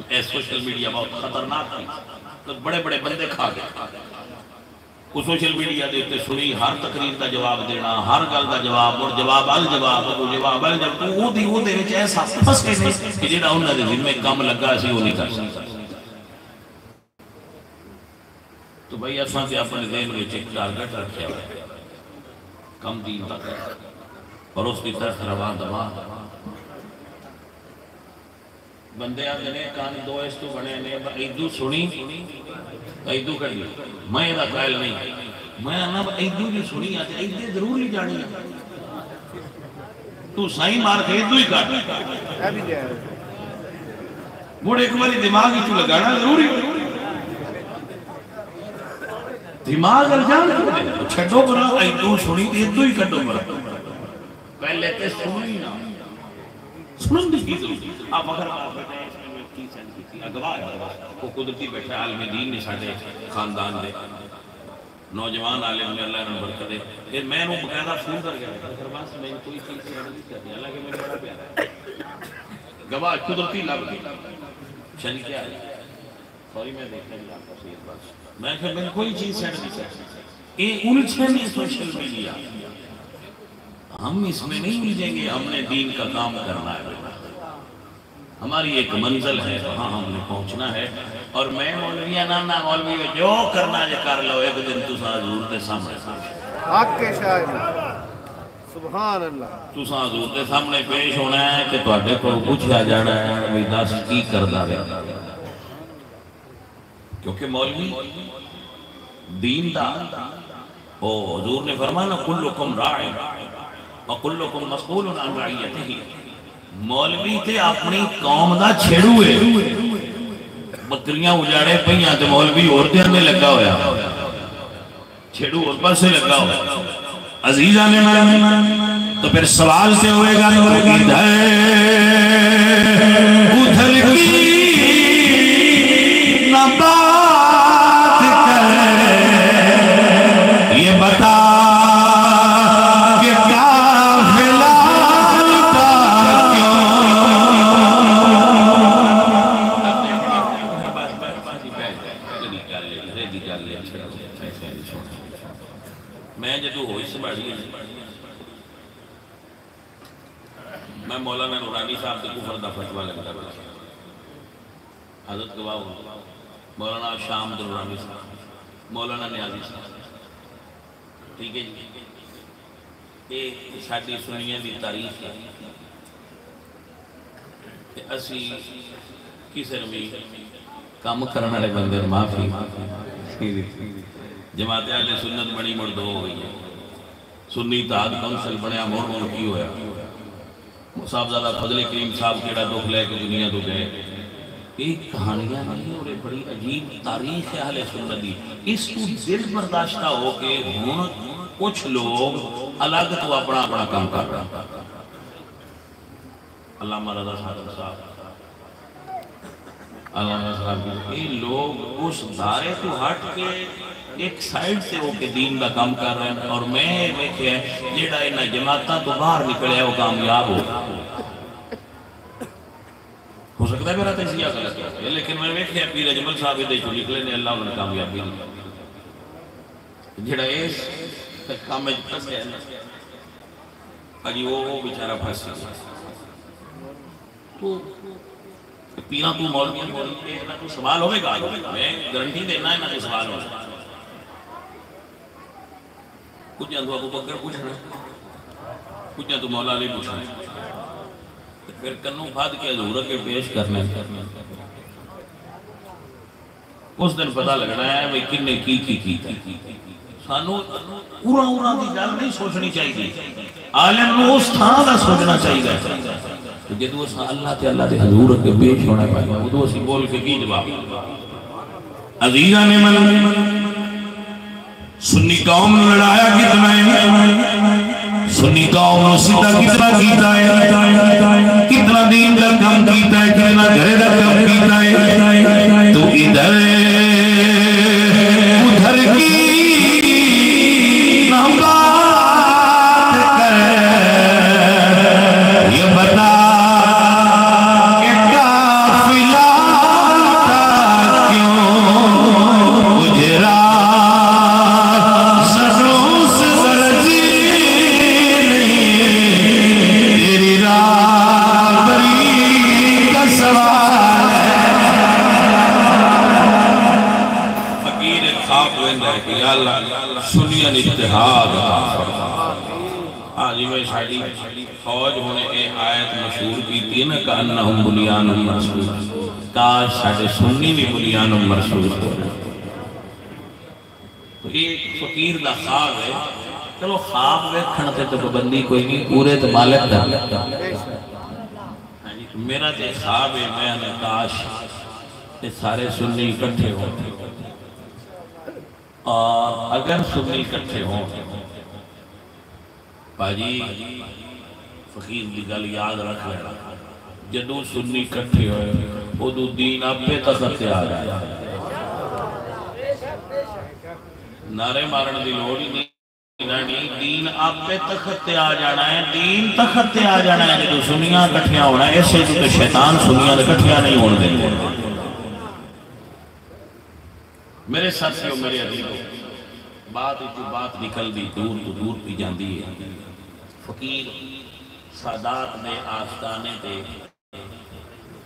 B: اے سوشل میڈیا بہت خطرناک تھی تو بڑے بڑے بندے کھا گئے وہ سوشل میڈیا دیتے سنی ہر تقریر دا جواب دینا ہر گل دا جواب اور جواب الجواب وہ دے وچ ایسا پھس کے نہیں کہ جڑا انہاں دے ذمے کم لگا سی وہ نہیں کر سکتا تو بھائی اساں تے اپنے ذہن وچ ایک ٹارگٹ رکھیا ہوا ہے کم دین تک اور اس کی طرف روان دوا بندے آتے نے کان دو اس تو بنے نے ایدو سنی ایدو کر لی میں دا قائل نہیں میں انا ایدو جو سنی آتے ایدے ضرور نہیں جانی تو سائیں مار کے ایدو ہی کاٹ موڑ ایک باری دماغ ہی تو لگانا ضروری دماغ الجان چھڑو برا ایدو سنی ایدو ہی کٹو برا پہلے تے سنی نا سنن دی کی ضروری آپ اگر بات بیٹھے ہیں اس میں کی سینس کی اگواہ ہے وہ قدرتی بیٹھے عالم دین نے ساڑھے خاندان دے نوجوان عالم نے اللہ نے برکت دے پھر میں انہوں بقیدہ فون کر گیا اگر بات میں کوئی چیز سے نہیں کرنی اللہ کے میرے بڑا پیارا ہے گواہ قدرتی لب دی شن کیا ہے سوری میں دیکھنے لیا آپ کا سید بات میں کہ میں کوئی چیز سے نہیں کرنی یہ الجھے نہیں سوشل میڈیا ہم اس میں نہیں ملیں گے ہم نے دین کا کام کرنا ہے ہماری ایک منزل ہے وہاں ہم نے پہنچنا ہے اور میں مولویہ نانا مولوی جو کرنا ہے کر لو ایک دن تو ساں حضور دے سامنے
C: حق کے شاہد سبحان اللہ
B: تو ساں حضور دے سامنے پیش ہونا ہے کہ تواڈے کو پوچھا جانا ہے وی دس کی کردا ہے کیونکہ مولوی دین دا او حضور نے فرمایا کلکم راع وَقُلُّكُمْ مَسْئُولٌ عَنْ رَعِيَّتِهِ مولوی تے اپنی قوم دا چھڑو ہے بکریاں اجاڑے پہیاں تے مولوی اور دیر میں لگا ہویا چھڑو اور پر سے لگا ہویا عزیزہ نے تو پھر سوال سے ہوئے گا ادھر کی نہ بات کرے یہ بتا میں جدو ہوئی سباڑی میں مولانا نورانی صاحب کے کفر دا فتوہ لگتا ہے حضرت گواہ ہوں مولانا شام نورانی صاحب مولانا نیازی صاحب ٹھیک ہے جی یہ ساڑھی سنیاں دی تاریخ ہے کہ اسی کسی رمی کام کرنا لے بندر معافی جماعت اہل سنت بڑی مردو ہو گئی ہے سنی اتحاد کونسل بنیا مور کی ہویا صاحب زیادہ فضل کریم صاحب کیڑا دکھ لے کے دنیا تو گئے ایک کہانیاں نہیں اور بڑی عجیب تاریخ ہے اہل سنت دی اس کو دل برداشتہ ہو کے ہون کچھ لوگ الگ تو اپنا کام کر رہا علامہ رضا صاحب علامہ صاحب یہ لوگ اس دھارے کو ہٹ کے ایک سائیڈ سے ہو کے دین کا کام کر رہے ہیں اور میں دیکھے جیڑا انہا جماعتاں تو باہر نکلے وہ کامیاب ہو سکتا ہے میرا تجزیہ غلط ہے لیکن میں دیکھے پیر اجمل صاحب دے جو نکلے نے اللہ انہیں کامیابی جیڑا اس کام میں پھنس گیا اجی وہ بیچارہ پھنس گیا تو پیرا تو مولوی تو سوال ہوئے گا میں گارنٹی دینا ہے نہ تو سوال ہوئے کچھ جاندو ابو بکر پوچھنا کچھ جاندو مولا علی پوچھنا پھر کنوں بھاد کے حضور کے پیش کرنے اس دن پتہ لگنا ہے بھئی کنے کی سانو اورا دی گل نہیں سوچنی چاہیے عالم نو اس تھاں دا سوچنا چاہیے جدو اس اللہ تے اللہ دے حضور کے پیش ہونا پائے ادو اسی بول کے کی جواب عزیزہ نے من سنی قوم نے لڑایا کتنا ہے سنی قوم نے سیدھا کتنا کیتا ہے کتنا دین کا کام کیتا ہے کتنا گھر کا کام کیتا ہے تو ادھر ادھر کی نہ بات کر یہ بتا کہ قافلہ تھا کیوں اجرا سنین اتحاد آجی میں شاہدی فوج ہونے اے آیت مشہور کی تھی نا کہ انہم بنیان مرسول کاش ساڑھے سنی بھی بنیان مرسول ہو تو ایک فقیر دا خواب ہے چلو خواب ویکھن تے تو پابندی کوئی نہیں پورے تو مالک دا میرا تے خواب ہے میں نے کاش کہ سارے سنی اکٹھے ہوتے اور اگر سنی اکٹھے ہوں باجی فقیر دی گل یاد رکھ لے جدو سنی اکٹھے ہوئے ادو دین اپنے تختے آ جائے نعرے مارن دی لوڑی نہیں دین اپنے تختے آ جانا ہے دین تختے آ جانا ہے جدو سنیاں اکٹھیاں ہونا ہے ایسے جو شیطان سنیاں اکٹھیاں نہیں ہونے دیں میرے ساتھیوں میرے عزیزوں بات نکل دی دور تو دور پی جاندی ہے فقیر سادات نے آستانے تے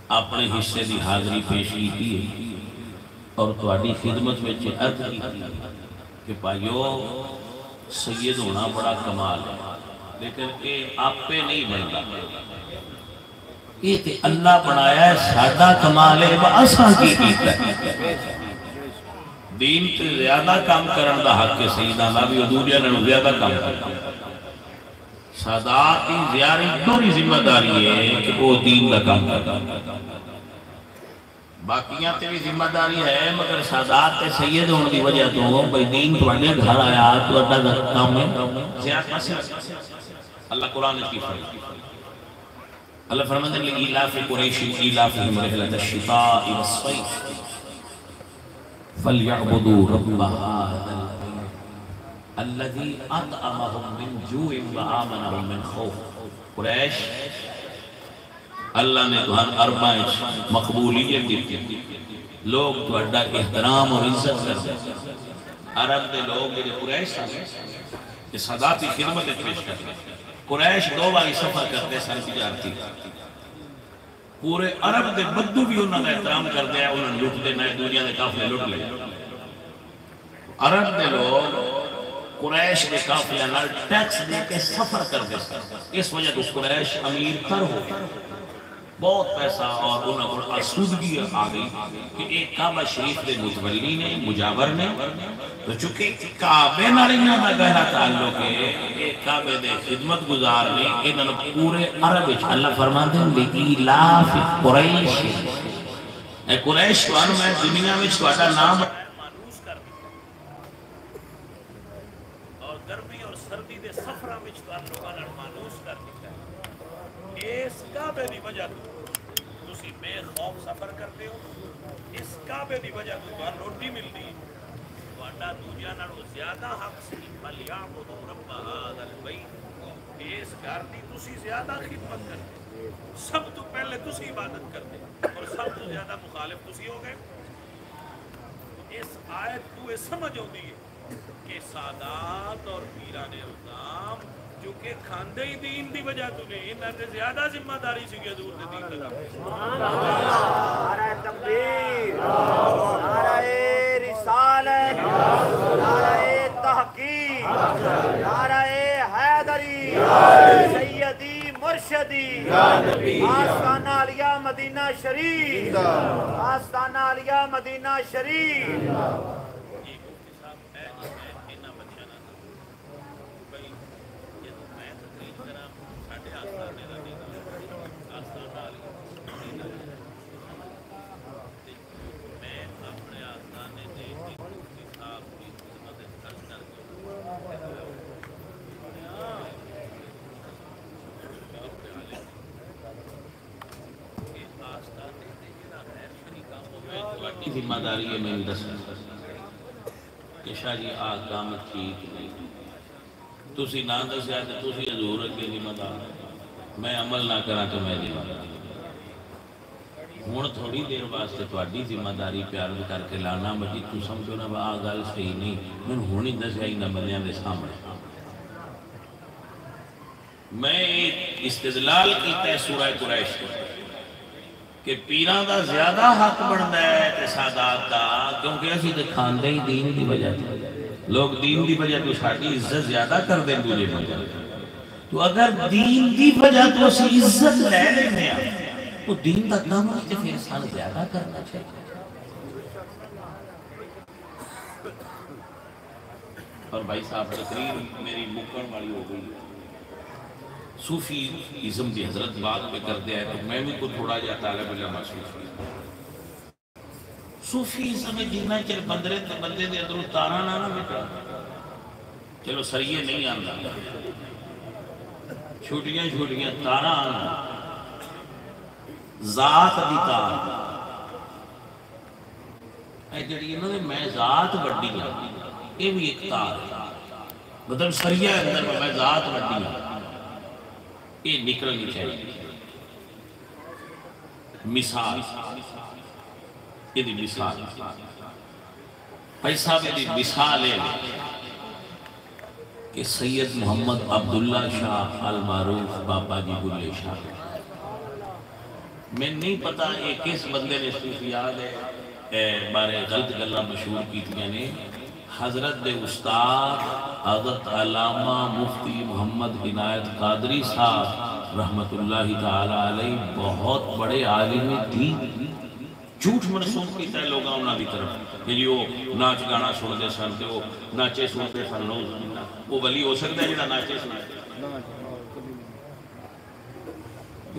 B: اپنے حصے دی حاضری پیش کی ہے اور تواڈی خدمت میں عرض کی کہ بھائیو سید ہونا بڑا کمال ہے لیکن یہ آپ پہ نہیں بنتا یہ تے اللہ بنایا ہے سادہ کمال ہے اساں کی کیتا ہے دین تے زیادہ کام کرن دا حق سیدہ نبی ادوریہ نے زیادہ کام کرنا سادات کی زیاری دوری ذمہ داری ہے کہ وہ دین دا کام کرنا باقیاں تے بھی ذمہ داری ہے مگر سادات تے سید ہونے دی وجہ تو بھئی دین تو انے گھر آیا تو اڈا کام ہے زیادہ سے اللہ قرآن کی فرمائے اللہ فرماتے ہیں لِإِلَافِ قُرَيْشٍ إِلَافِهِمْ رِحْلَةَ الشِّتَاءِ وَالصَّيْفِ فَلْيَعْبُدُوا رَبَّ هَذَا الْبَيْتِ الَّذِي أَطْعَمَهُم مِّن جُوعٍ وَآمَنَهُم مِّن خَوْفٍ قریش اللہ نے تمہارے اربع مقبولیت دی لوگ تو اڈا احترام اور عزت کرتے عرب دے لوگ یہ قریش تھے یہ صداتی خدمت پیش کرتے قریش دو باری سفر کرتے سن تجارتی پورے عرب دے بدو بھی انہوں نے احترام کر دیا انہوں نے لٹ دے نئے دنیا دے قافلے لٹ لے عرب دے لوگ قریش کے قافلے نال ٹیکس دے کے سفر کر دے اس وجہ تو قریش امیر تر ہو بہت پیسہ اور انہوں کو آسودگی آ گئی کہ ایک کعبہ شریف دے متولی نے مجاور نے تو چونکہ کعبے نالینا دا گہرا تعلق ہے ایک کعبے دے خدمت گزار نے انہوں پورے عرب اللہ فرماتے ہیں لِإِلَافِ قُرَيْشِ اے قریش وانو میں دنیا میں چھوٹا نام اور گرمی اور سردی دے سفرہ میں چھوٹا لوگاں مانوس کر دیا اس کعبے دی وجہ تسی بے خوف سفر کرتے ہو اس کعبے دی وجہ تو روٹی ملتی واڈا دوجا نالوں زیادہ حق سی فَلْيَعْبُدُوا رَبَّ هَذَا الْبَيْتِ اس گھر دی تسی زیادہ خدمت کرتے سب تو پہلے تسی عبادت کرتے اور سب تو زیادہ مخالف تسی ہو گئے اس آیت کو سمجھ ہوتی ہے کہ سادات اور پیران الزام جو کہ کھاندے ہی دین دی وجہ تو نہیں انہاں تے زیادہ ذمہ داری سی کہ حضور دے دین دا سبحان اللہ نعرہ تکبیر نعرہ رسالت نعرہ تحقیق نعرہ حیدری سیدی مرشدی آستانہ علیہ مدینہ
A: مدینہ شریف، آستانہ عالیہ مدینہ شریف۔
B: ذمہ داری ہے میری دس کہ شاہ جی آگ قامت ٹھیک نہیں تسی نہ دسیا تے تسی حضور اگے ذمہ دار میں عمل نہ کرا تو میں ذمہ دار ہوں تھوڑی دیر واسطے تھوڑی ذمہ داری پیار کر کے لانا مجھے تو سمجھو نا آ گل صحیح نہیں میں ہوں ہی دسیا ہی نہ بندیاں دے سامنے میں استدلال کیتا ہے سورہ قریش کہ پیران دا زیادہ حق بڑھتا ہے تے سادات دا کیونکہ اسی تے کھاندے ہی دین دی وجہ لوگ دین دی وجہ تو ساڑی عزت زیادہ کر دیں دوجے وجہ تو اگر دین دی وجہ تو اسی عزت لے لینے ہیں تو دین دا کام ہے پھر انسان زیادہ کرنا چاہیے اور بھائی صاحب تقریر میری مکن والی ہو گئی صوفی ازم دی حضرت بات میں کر دیا ہے تو میں بھی کو تھوڑا جا طالب علم محسوس ہوئی صوفی ازم میں جنہ چل بندے دے اندروں تارا نہ بیٹا چلو سریے نہیں آندا چھوٹیاں تارا آنا ذات دی تار اے جڑی انہوں نے میں ذات وڈی ہوں یہ بھی ایک تار ہے مطلب سریہ اندر میں ذات وڈی ہوں یہ نکلنی چاہیے مثال یہ دی مثال پیسہ بھی دی مثال ہے کہ سید محمد عبداللہ شاہ المعروف بابا جی بلے شاہ میں نہیں پتا یہ کس بندے نے صوفیات ہے بارے غلط گلہ مشہور کی تھی نے حضرت دے استاد حضرت علامہ مفتی محمد عنایت قادری صاحب رحمت اللہ تعالی علیہ بہت بڑے عالم دین جھوٹ منسوخ کیتا ہے لوگاں انہاں دی طرف کہ وہ ناچ گانا سن دے سن تے وہ ناچے سنتے سن لوگ وہ ولی ہو سکتا ہے جڑا ناچے سنائے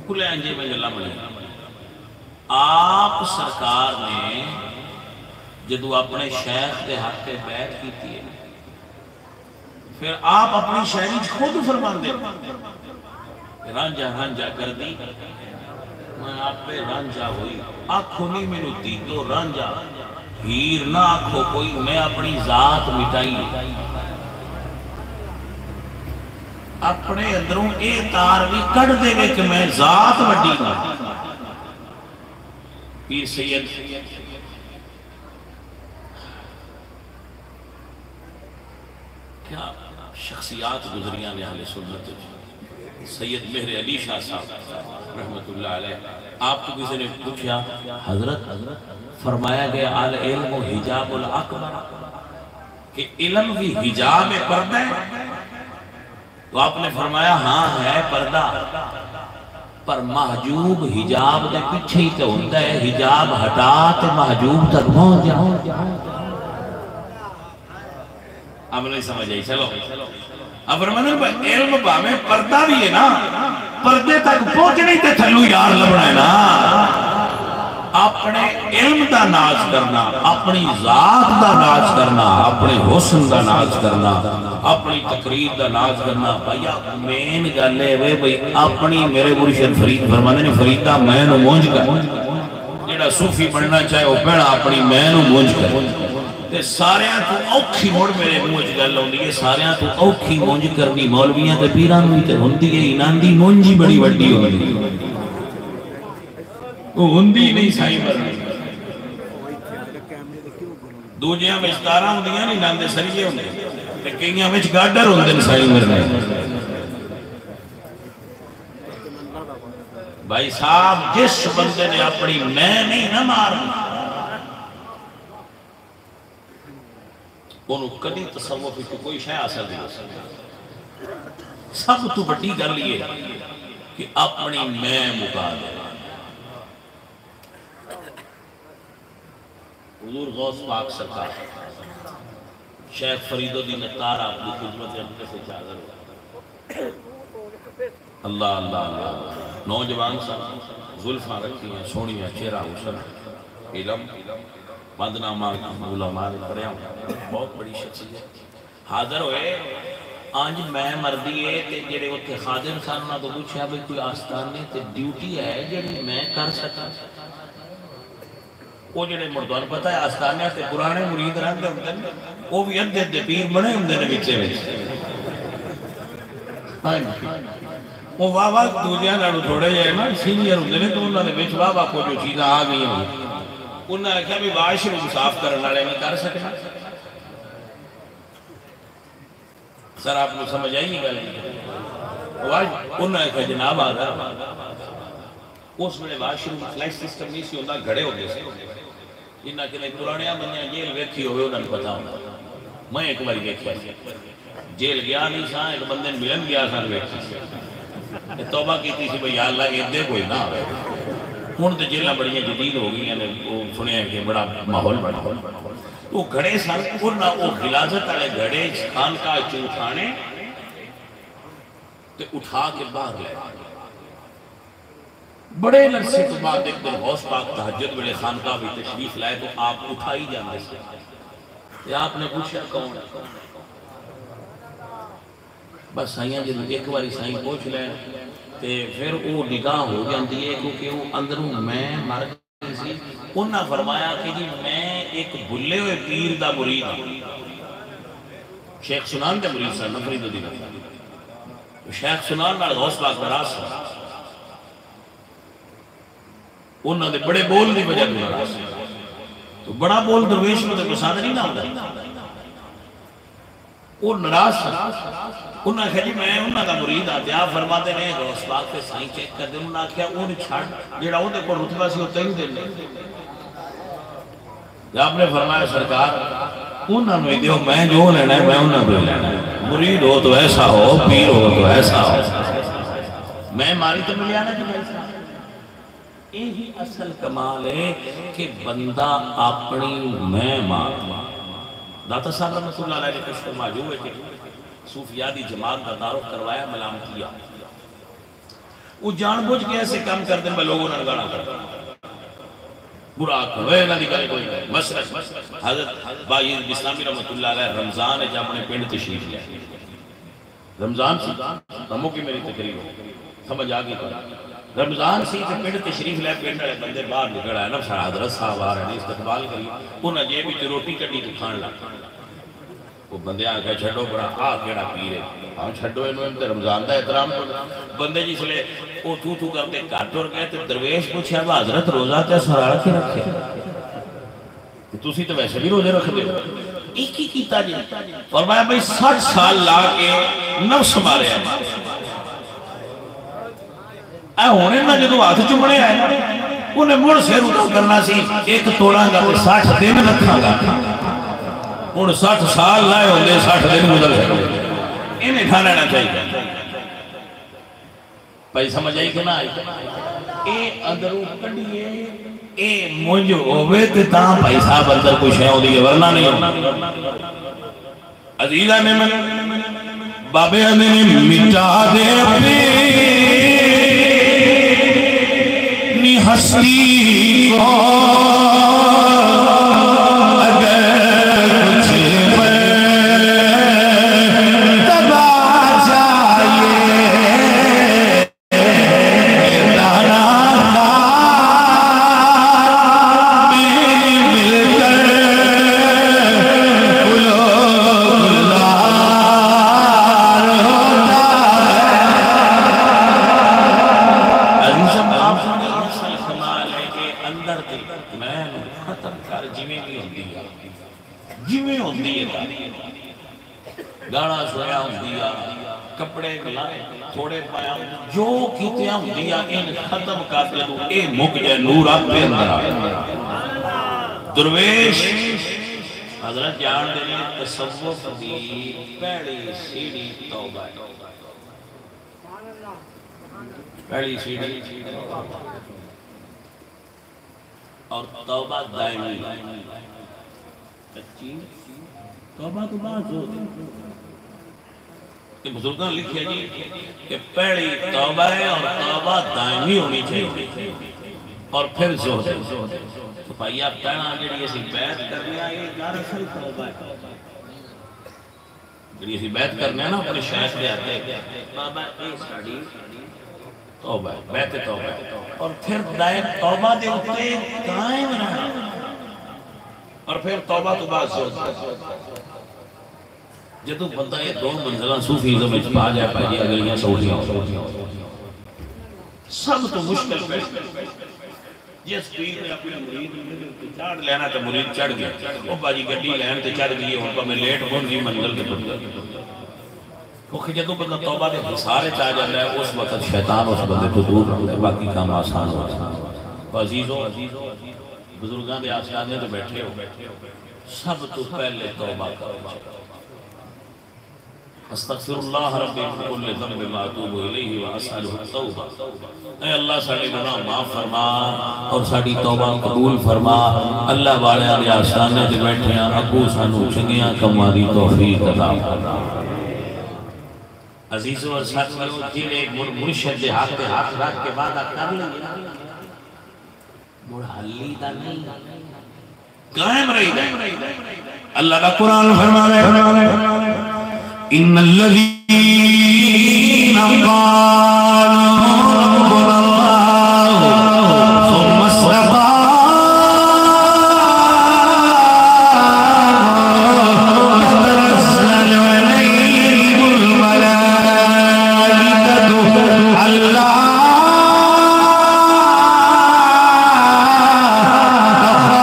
B: کلے انجے میں اللہ ملے آپ سرکار نے جدو اپنے شیخ دے حق کے بیعت کی تھی پھر آپ اپنی شاعری خود فرمان دے رانجا کر دی میں آپ پہ رانجا ہوئی آنکھوں نہیں میں نتی تو رانجا ہیر نہ آنکھوں کوئی میں اپنی ذات مٹائی اپنے اندروں اے تار بھی کڑ دے گے کہ میں ذات وڈی پیر سید کیا شخصیات گزریاں نے اہل سنت سید مہر علی شاہ صاحب رحمت اللہ علیہ آپ کو کسی نے پوچھا حضرت فرمایا گیا العلم حجاب الاکبر کہ علم بھی حجاب پردہ ہے تو آپ نے فرمایا ہاں ہے پردہ پر محجوب حجاب دے پیچھے ہی تو ہوتا ہے حجاب ہٹا تے محجوب تک پہنچ جاؤ اب نہیں سمجھ آئی چلو اب فرمانا علم باہمیں پردہ بھی ہے نا پردے تک پہنچنے تے تھلو یار لبنا ہے نا اپنے علم دا ناز کرنا اپنی ذات دا ناز کرنا اپنے حسن دا ناز کرنا اپنی تقریر دا ناز کرنا بھائیا مین گالے وے بھئی اپنی میرے مرشد فرید فرمانے نے فریدہ میں نو مونج کر جیڑا صوفی بننا چاہے وہ پہنا اپنی میں نو مونج کر تے ساریاں تو اوکھی موڑ میرے مونج گل ہوندی ہے ساریاں تو اوکھی مونج کرنی مولویاں تے پیران ہوئی تے ہوندی ہے انان دی مونجی بڑی وڈی ہوندی وہ ہوندی نہیں سائی مرنی دو جیاں میں ستارہ ہوندیاں نہیں ناندے سریے ہوندے تے کئیاں میں گاڈر ہوندے سائی مرنی بھائی صاحب جس بندے نے اپنی میں نہیں نہ مارنا انہوں کدی تصوف کی کوئی شے حاصل نہیں حاصل سب تو بڑی گل یہ کہ اپنی میں مکا دے حضور غوث پاک سرکار شیخ فرید الدین اتار آپ کی خدمت اپنے سے حاضر ہوا. اللہ اللہ اللہ. نوجوان صاحب زلفاں رکھی ہیں, سونی چہرہ حسن, علم بند نامہ علماء نے پڑھیا ہوں, بہت بڑی شخصیت حاضر ہوئے. آج میں مردی ہے تے جڑے اتنے خادم سن انہاں تو پوچھا بھی کوئی آستانے تے ڈیوٹی ہے جڑی میں کر سکا. وہ جڑے مردان پتہ ہے آستانے تے پرانے مرید رہندے ہوندے نے, وہ بھی ادھے ادھے پیر بنے ہوندے نے وچے وچ. وہ واہ واہ دوجیاں نالوں تھوڑے جے نا سینئر ہوندے نے تو انہاں دے وچ واہ واہ کو جو چیزاں آ گئی ہیں انہاں نے کہا بھی واش روم صاف کرنے والے نہیں کر سکنا. سر آپ کو سمجھ آئی نہیں گل؟ انہوں نے کہا جناب آدھا اس میں واش روم فلیش سسٹم نہیں سی ہوتا, گھڑے ہو گئے سے انہاں کے لئے پرانیاں بندیاں جیل ویکھی ہوئے انہوں نے پتا ہوتا. میں ایک بار ویکھیا جیل گیا نہیں سا, ایک بندے ملن گیا سا ویکھی توبہ کیتی سی بھئی یا اللہ ادھے کوئی نہ ہوئے. ہن تے جیلاں بڑیاں جدید ہو گئی ہیں, وہ سنیا کہ بڑا ماحول بڑا وہ گھڑے سن انہاں وہ غلاظت والے گھڑے خانقاہ چ اٹھانے تے اٹھا کے باہر لے. بڑے عرصے کے بعد ایک دن غوث پاک تہجد ویلے خانقاہ بھی تشریف لائے تو آپ اٹھائی جاندے سے. تے آپ نے پوچھا کون ہے؟ بس سائیاں جب ایک باری سائیں پوچھ لے تے پھر وہ نگاہ ہو جاندی ہے کیونکہ وہ اندروں میں مر گئی سی. انہاں فرمایا کہ جی میں ایک بھلے ہوئے پیر دا مرید ہوں, شیخ سنان دے مرید سن فرید الدین اتار. شیخ سنان نال غوث پاک ناراض سن, انہاں دے بڑے بول دی وجہ ناراض سن. تو بڑا بول درویش میں تے پسند نہیں نہ ہوندا, وہ ناراض سن. انہاں کہا جی میں انہاں دا مرید ہاں. آپ فرماتے ہیں غوث پاک تے سائیں چیک کر دے. انہاں کہا اون چھڑ جڑا اون دے کول رتبہ سی اوتے ہی دے لے. آپ نے فرمایا سرکار انہاں نے دیو میں جو لینا ہے میں انہاں نے لینا ہے. مرید ہو تو ایسا ہو, پیر ہو تو ایسا ہو, میں ماری تو ملیا نا جو ایسا. یہی اصل کمال ہے کہ بندہ اپنی میں مار. داتا صاحب رحمت اللہ علیہ نے کچھ فرمایا ہوئے کہ صوفیاء دی جماعت کا تعارف کروایا, ملام کیا. وہ جان بوجھ کے ایسے کام کر دیں میں لوگوں نے گانا کرتا برا کرے نہ نکالے کوئی مثلا حضرت باعث بسلامی رحمت اللہ علیہ رمضان ہے جب اپنے پنڈ تشریف لیا. رمضان سی ہموں کی میری تقریر ہو سمجھ آگے کرا. رمضان سی تے پنڈ تشریف لے, پنڈ والے بندے باہر نکل آئے نا سارا حضرت صاحب آ رہے ہیں استقبال کری. انہاں جے بھی روٹی کٹی تو کھان لگ. وہ بندے آگے چھڑو بڑا آ کیڑا پیر ہے, ہاں چھڑو انہوں نے رمضان دا احترام کرو. بندے جس لئے وہ تو کرتے کٹ اور گئے تو درویش پوچھا با حضرت روزہ کیا سرار کے رکھے تُسی تو ویسے بھی روزے رکھ دے. ایک ہی کیتا جی فرمایا بھئی 60 سال لا کے نفس مارے ہیں. اے ہونے نہ جدو ہاتھ چمڑے آئے انہیں مڑ سے روزہ کرنا سی. ایک توڑا گا 60 دن رکھا گا. ان 60 سال لائے ہوندے 60 دن گزر سکتے. انہیں کھا لینا چاہیے. بھائی سمجھ آئی کہ نہ آئی؟ اے اندروں کڑیے اے مجھ ہوئے تاں بھائی صاحب اندر کچھ ہے ہو دیئے ورنہ نہیں ہو. عزیزہ نے بابے نے مٹا دے اپنی ہستی کو گانا سویا ہوں دیا کپڑے تھوڑے پایا جو کیتیاں ہوں دیا ان ختم کر دے تو اے مک جائے نور آپ پہ اندر. درویش حضرت جان دے لئے تصوف دی پہلی سیڑھی توبہ ہے. پہلی سیڑھی اور توبہ دائمی کچی توبہ تو بعض ہو کہ بزرگاں لکھے جی کہ پہلی توبہ ہے اور توبہ دائمی ہونی چاہیے اور پھر زہد ہے تو بھائی آپ پہنا جڑی اسی بیعت کرنے آئے دراصل توبہ ہے جڑی اسی بیعت کرنے نا اپنے شیخ دے آتے بابا اے ساڑی توبہ ہے بیعت توبہ ہے اور پھر توبہ دے اتے قائم رہنا اور پھر توبہ تو بعد زہد جدو بندہ یہ دو منزلہ صوفیزم اچ پا جائے پا جائے اگلیاں سوٹیاں سب تو مشکل پیش جس پیر نے اپنے مرید چاڑ لینا تو مرید چڑھ گیا وہ باجی گڈی لین تے چڑھ گئی ان کو میں لیٹ بن گئی منزل کے پتر وہ جدو بندہ توبہ دے سارے چاہ جاتا ہے اس وقت شیطان اس بندے تو دور رہتا ہے باقی کام آسان ہوتا ہے عزیزو بزرگاں دے آسانے تو بیٹھے ہو سب تو پہلے توبہ کرو استغفر اللہ ربی من کل ذنب ما اتوب الیہ واسألہ التوبہ اے اللہ ساڑھے گناہ معاف فرما اور ساڑھی توبہ قبول فرما اللہ والے آلے آسانے دے بیٹھے ہیں ابو سانو چنگیاں کماری توفیق عطا فرما عزیزو اور ساتھیوں جن ایک مرشد دے ہاتھ رکھ کے وعدہ کر لیں مرحلی دا نہیں قائم رہی دے اللہ کا قرآن فرما رہے ان الذين قالوا ربنا الله ثم استقاموا تتنزل عليهم الملائكة ألا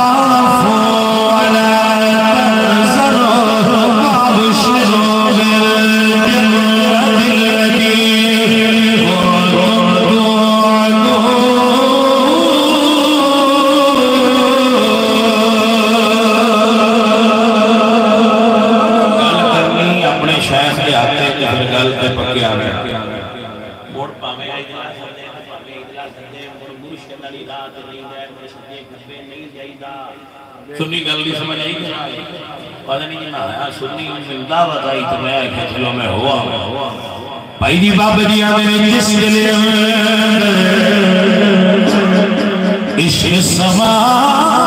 B: تخافوا ولا تحزنوا وابشروا سنی گل نہیں سمجھ آئی پتہ نہیں جنا آیا سنی دعوت آئی تو میں آئے کہ چلو میں ہوا بھائی دی بابا جی آمین جس دلے عشق سمارا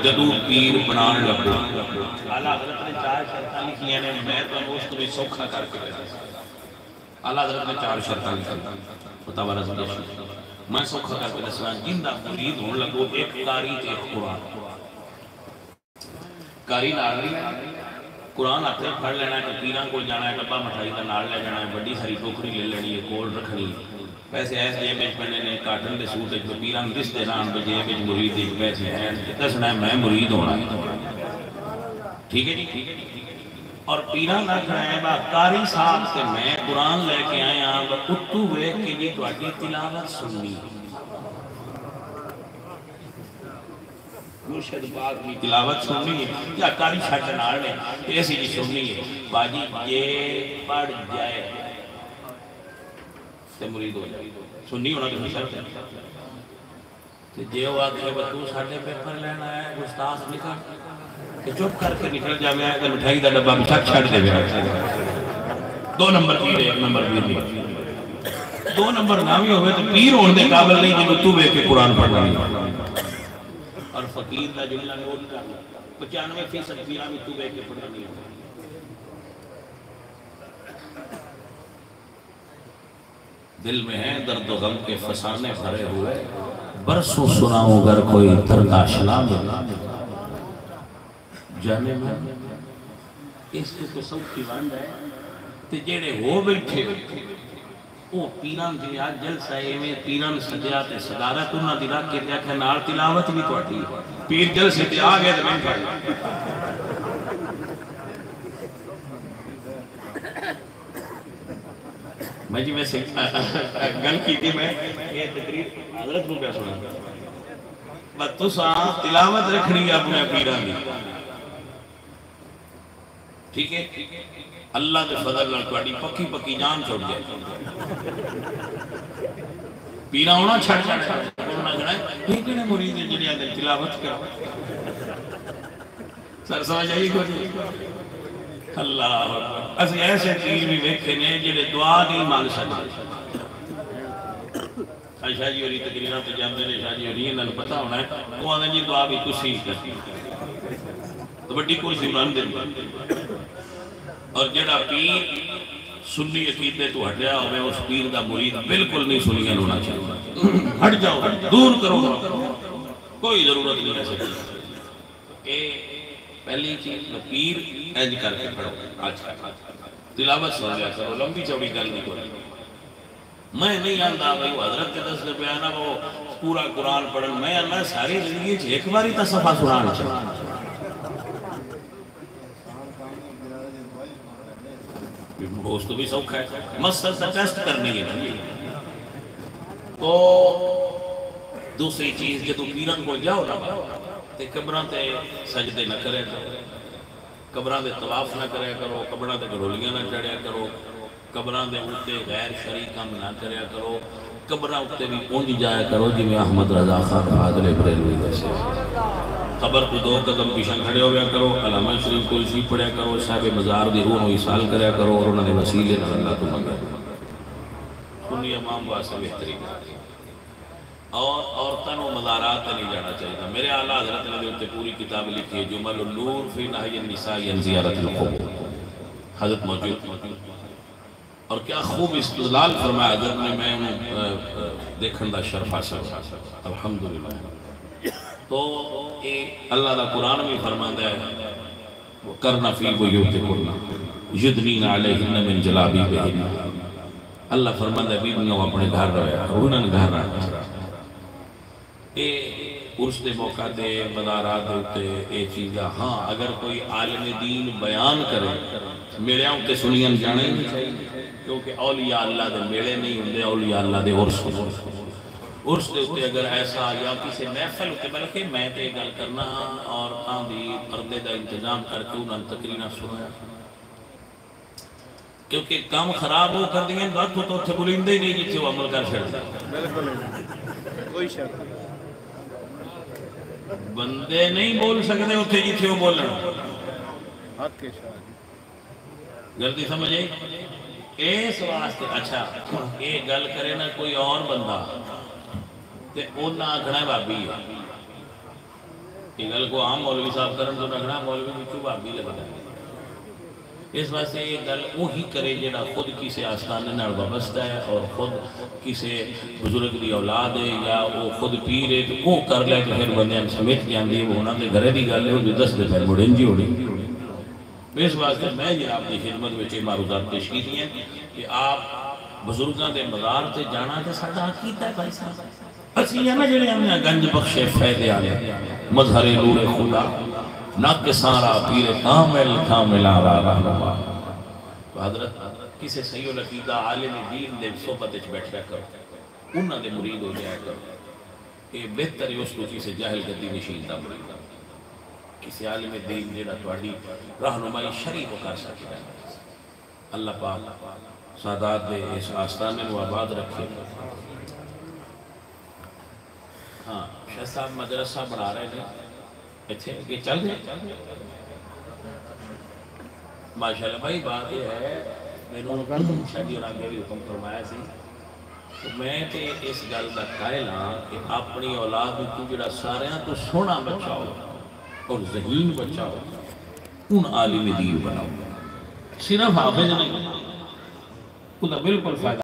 B: جدو پیر بنان لگو اعلیٰ حضرت نے 4 شرطاں لکھی ہیں میں تو اس کو بھی سوکھا کر کے اعلیٰ حضرت نے 4 شرطاں لکھی فتاوی رضویہ میں سوکھا کر کے دسنا جندہ مرید ہون لگو ایک قاری تے ایک قرآن قاری نال قرآن آتے پڑھ لینا ہے کہ پیران کو جانا ہے ڈبا مٹھائی کا نال لے جانا ہے بڑی ساری ٹوکری لے لینی ہے کول رکھنی پیسے ایسے جیب میں پڑھنے نے کارٹن دے سوٹ ایک پیران کس دیران تو جیب میں مرید ایک پیسے ہیں دسنا ہے میں مرید ہونا ٹھیک ہے جی اور پیران رکھنا ہے با قاری صاحب سے میں قرآن لے کے آیا اتو ہوئے کہ جی تو آگے تلاوت سننی مرشد پاک کی تلاوت سننی ہے کیا قاری چھٹ نال ہے ایسی جی سننی ہے باجی یہ پڑھ جائے تے مرید ہو جائے سننی ہونا تو شرط ہے کہ جے وہ آگے تو ساڑھے پیپر لینا ہے استاذ لکھا کہ چپ کر کے نکل جا میں آئے مٹھائی دا ڈبا مٹھاک چھڑ دے گیا 2 نمبر پیر ہے 1 نمبر پیر نہیں 2 نمبر نامی ہوئے تو پیر ہونے قابل نہیں جنہوں تو بے کے قرآن پڑھنا نہیں اور فقیر دا جملہ نوٹ کر 95% پیرہ میں تو بے کے پڑھنا نہیں ہوگا دل میں ہے درد و غم کے فسانے بھرے ہوئے برسوں سناؤں گر کوئی درد آشنا ملا جانے میں اس کو سب کی وانڈ ہے تے جیڑے ہو بیٹھے وہ پیران جی آج جلسہ ہے میں پیران سجاتے صدارت انہاں دی رکھ کے دیکھے نال تلاوت بھی پڑھتی پیر جلسے تے آگئے تے میں پڑھ میں جی ویسے گل کی تھی میں یہ تقریر حضرت کو کیا سنا بس تو تلاوت رکھنی ہے اپنے پیران دی ٹھیک ہے اللہ کے فضل نال تہاڈی پکی پکی جان چھوڑ جائے پیرا ہونا چھڑ چھڑ ہونا جڑا ہے یہ کہنے مرید ہے جڑے اندر تلاوت کرو سر سمجھ آئی کو جی اللہ اسی ایسے چیز بھی ویکھے نے جڑے دعا نہیں مانگ سکتے شاہ جی ہوری تقریراں تے جاندے نے شاہ جی ہوری انہاں نوں پتہ ہونا ہے وہ آندے جی دعا بھی تسی کرتی تو بڑی کرسی بن دے اور جڑا پیر سنی عقیدے تو ہٹیا ہوئے اس پیر دا مرید بالکل نہیں سنیاں ہونا چاہیے ہٹ جاؤ دور کرو کوئی ضرورت نہیں ہے سکتی پہلی چیز پیر اینج کر کے پڑھو آج تلاوت سن لیا کرو لمبی چوڑی گل نہیں کرو میں نہیں آندا بھائی حضرت کے دس پہ آنا وہ پورا قرآن پڑھن میں آنا ساری زندگی ایک باری تا صفحہ سنانا چاہتا اس تو بھی سوکھا ہے مسئلہ تا ٹیسٹ کرنے گے تو دوسری چیز جدو پیران کو جاؤ نا تے قبران تے سجدے نہ کرے کرو قبران تے طواف نہ کرے کرو قبران تے گھڑولیاں نہ چڑھیا کرو قبران دے اوتے غیر شرعی کام نہ کریا کرو قبران اوتے بھی اونج جایا کرو جی میں احمد رضا خان عادل بریلوی جیسے قبر کو 2 قدم پیچھے کھڑے ہو گیا کرو علامہ شریف کو اسی پڑھیا کرو صاحب مزار دی روح نو ایصال کریا کرو اور انہوں نے وسیلے نال اللہ تو منگا سنی امام واسطے بہترین اور عورتوں مزارات نہیں جانا چاہیے میرے اعلیٰ حضرت نے جو پوری کتاب لکھی ہے جمل النور فی نہی النساء عن زیارت القبور حضرت موجود اور کیا خوب استدلال فرمایا حضرت نے میں دیکھن دا شرف حاصل الحمدللہ تو اللہ دا قرآن بھی فرماتا ہے کرنا فی بیوتکن یدنین علیہن من جلابیبہن اللہ فرماتا ہے بیویوں اپنے گھر رہا انہوں نے گھر رہا عرس دے موقع دے مدارات ہوتے اے چیزا ہاں اگر کوئی عالم دین بیان کرے میرے ہوتے سنین جانے نہیں چاہیے کیونکہ اولیاء اللہ دے میلے نہیں ہوندے اولیاء اللہ دے عرس عرس دے ہوتے اگر ایسا یا کسی محفل ہوتے بلکہ میں تے گل کرنا اور آندھی پردے دا انتظام کر کے انہوں نے تقریرہ سنایا کیونکہ کام خراب ہو کر دیں بات ہو تو اتھے بلندے ہی نہیں جیتے وہ عمل کر شڑ دیں
C: کوئی شک
B: بندے نہیں بول سکتے اتھے جیتے وہ بولنا
C: حق کے شاہد
B: غلطی سمجھے اس واسطے اچھا یہ گل کرے نا کوئی اور بندہ تے اونا آکھنا ہے بابی ہے یہ گل کو عام مولوی صاحب کرن تو نکھنا مولوی بچو بابی لگتا ہے اس واسطے یہ گل وہی کرے جڑا خود کسی آستانے نال وابستہ ہے اور خود کسی بزرگ دی اولاد ہے یا وہ خود پیر ہے تو وہ کر لے تو پھر بندے ہم سمیت جاندی ہے وہ ہونا دے گھرے دی گل ہے وہ دس دے پھر مڑیں جی ہوڑی اس واسطے میں یہ آپ کی خدمت میں چاہیے معروضات پیش کی ہیں کہ آپ بزرگاں دے مزار تے جانا تے ساڈا عقیدہ ہے بھائی صاحب اسی ہے نا جڑے ہم نے گنج بخش فیض آلے مظہر نور خدا ناک سارا پیر کامل کامل آرا رہنما تو حضرت کسی صحیح العقیدہ عالم دین دے صحبت وچ بیٹھا کرو انہاں دے مرید ہو جایا کرو کہ بہتر اس کو کسی جاہل گدی نشین دا مرید کسی عالم دین جڑا تہاڈی رہنمائی شرعی کو کر سکتا ہے اللہ پاک سادات دے اس آستانے کو آباد رکھے ہاں شاہ صاحب مدرسہ بنا رہے ہیں اچھے یہ چل رہے ماشاءاللہ بھائی بات یہ ہے میں نے شادی اور آگے بھی حکم فرمایا سی تو میں تے اس گل دا قائل ہاں کہ اپنی اولاد کو جڑا سارے ہیں تو سونا بچہ ہو اور ذہین بچہ ہو ان عالم دین بناؤ صرف حافظ نہیں خدا بالکل فائدہ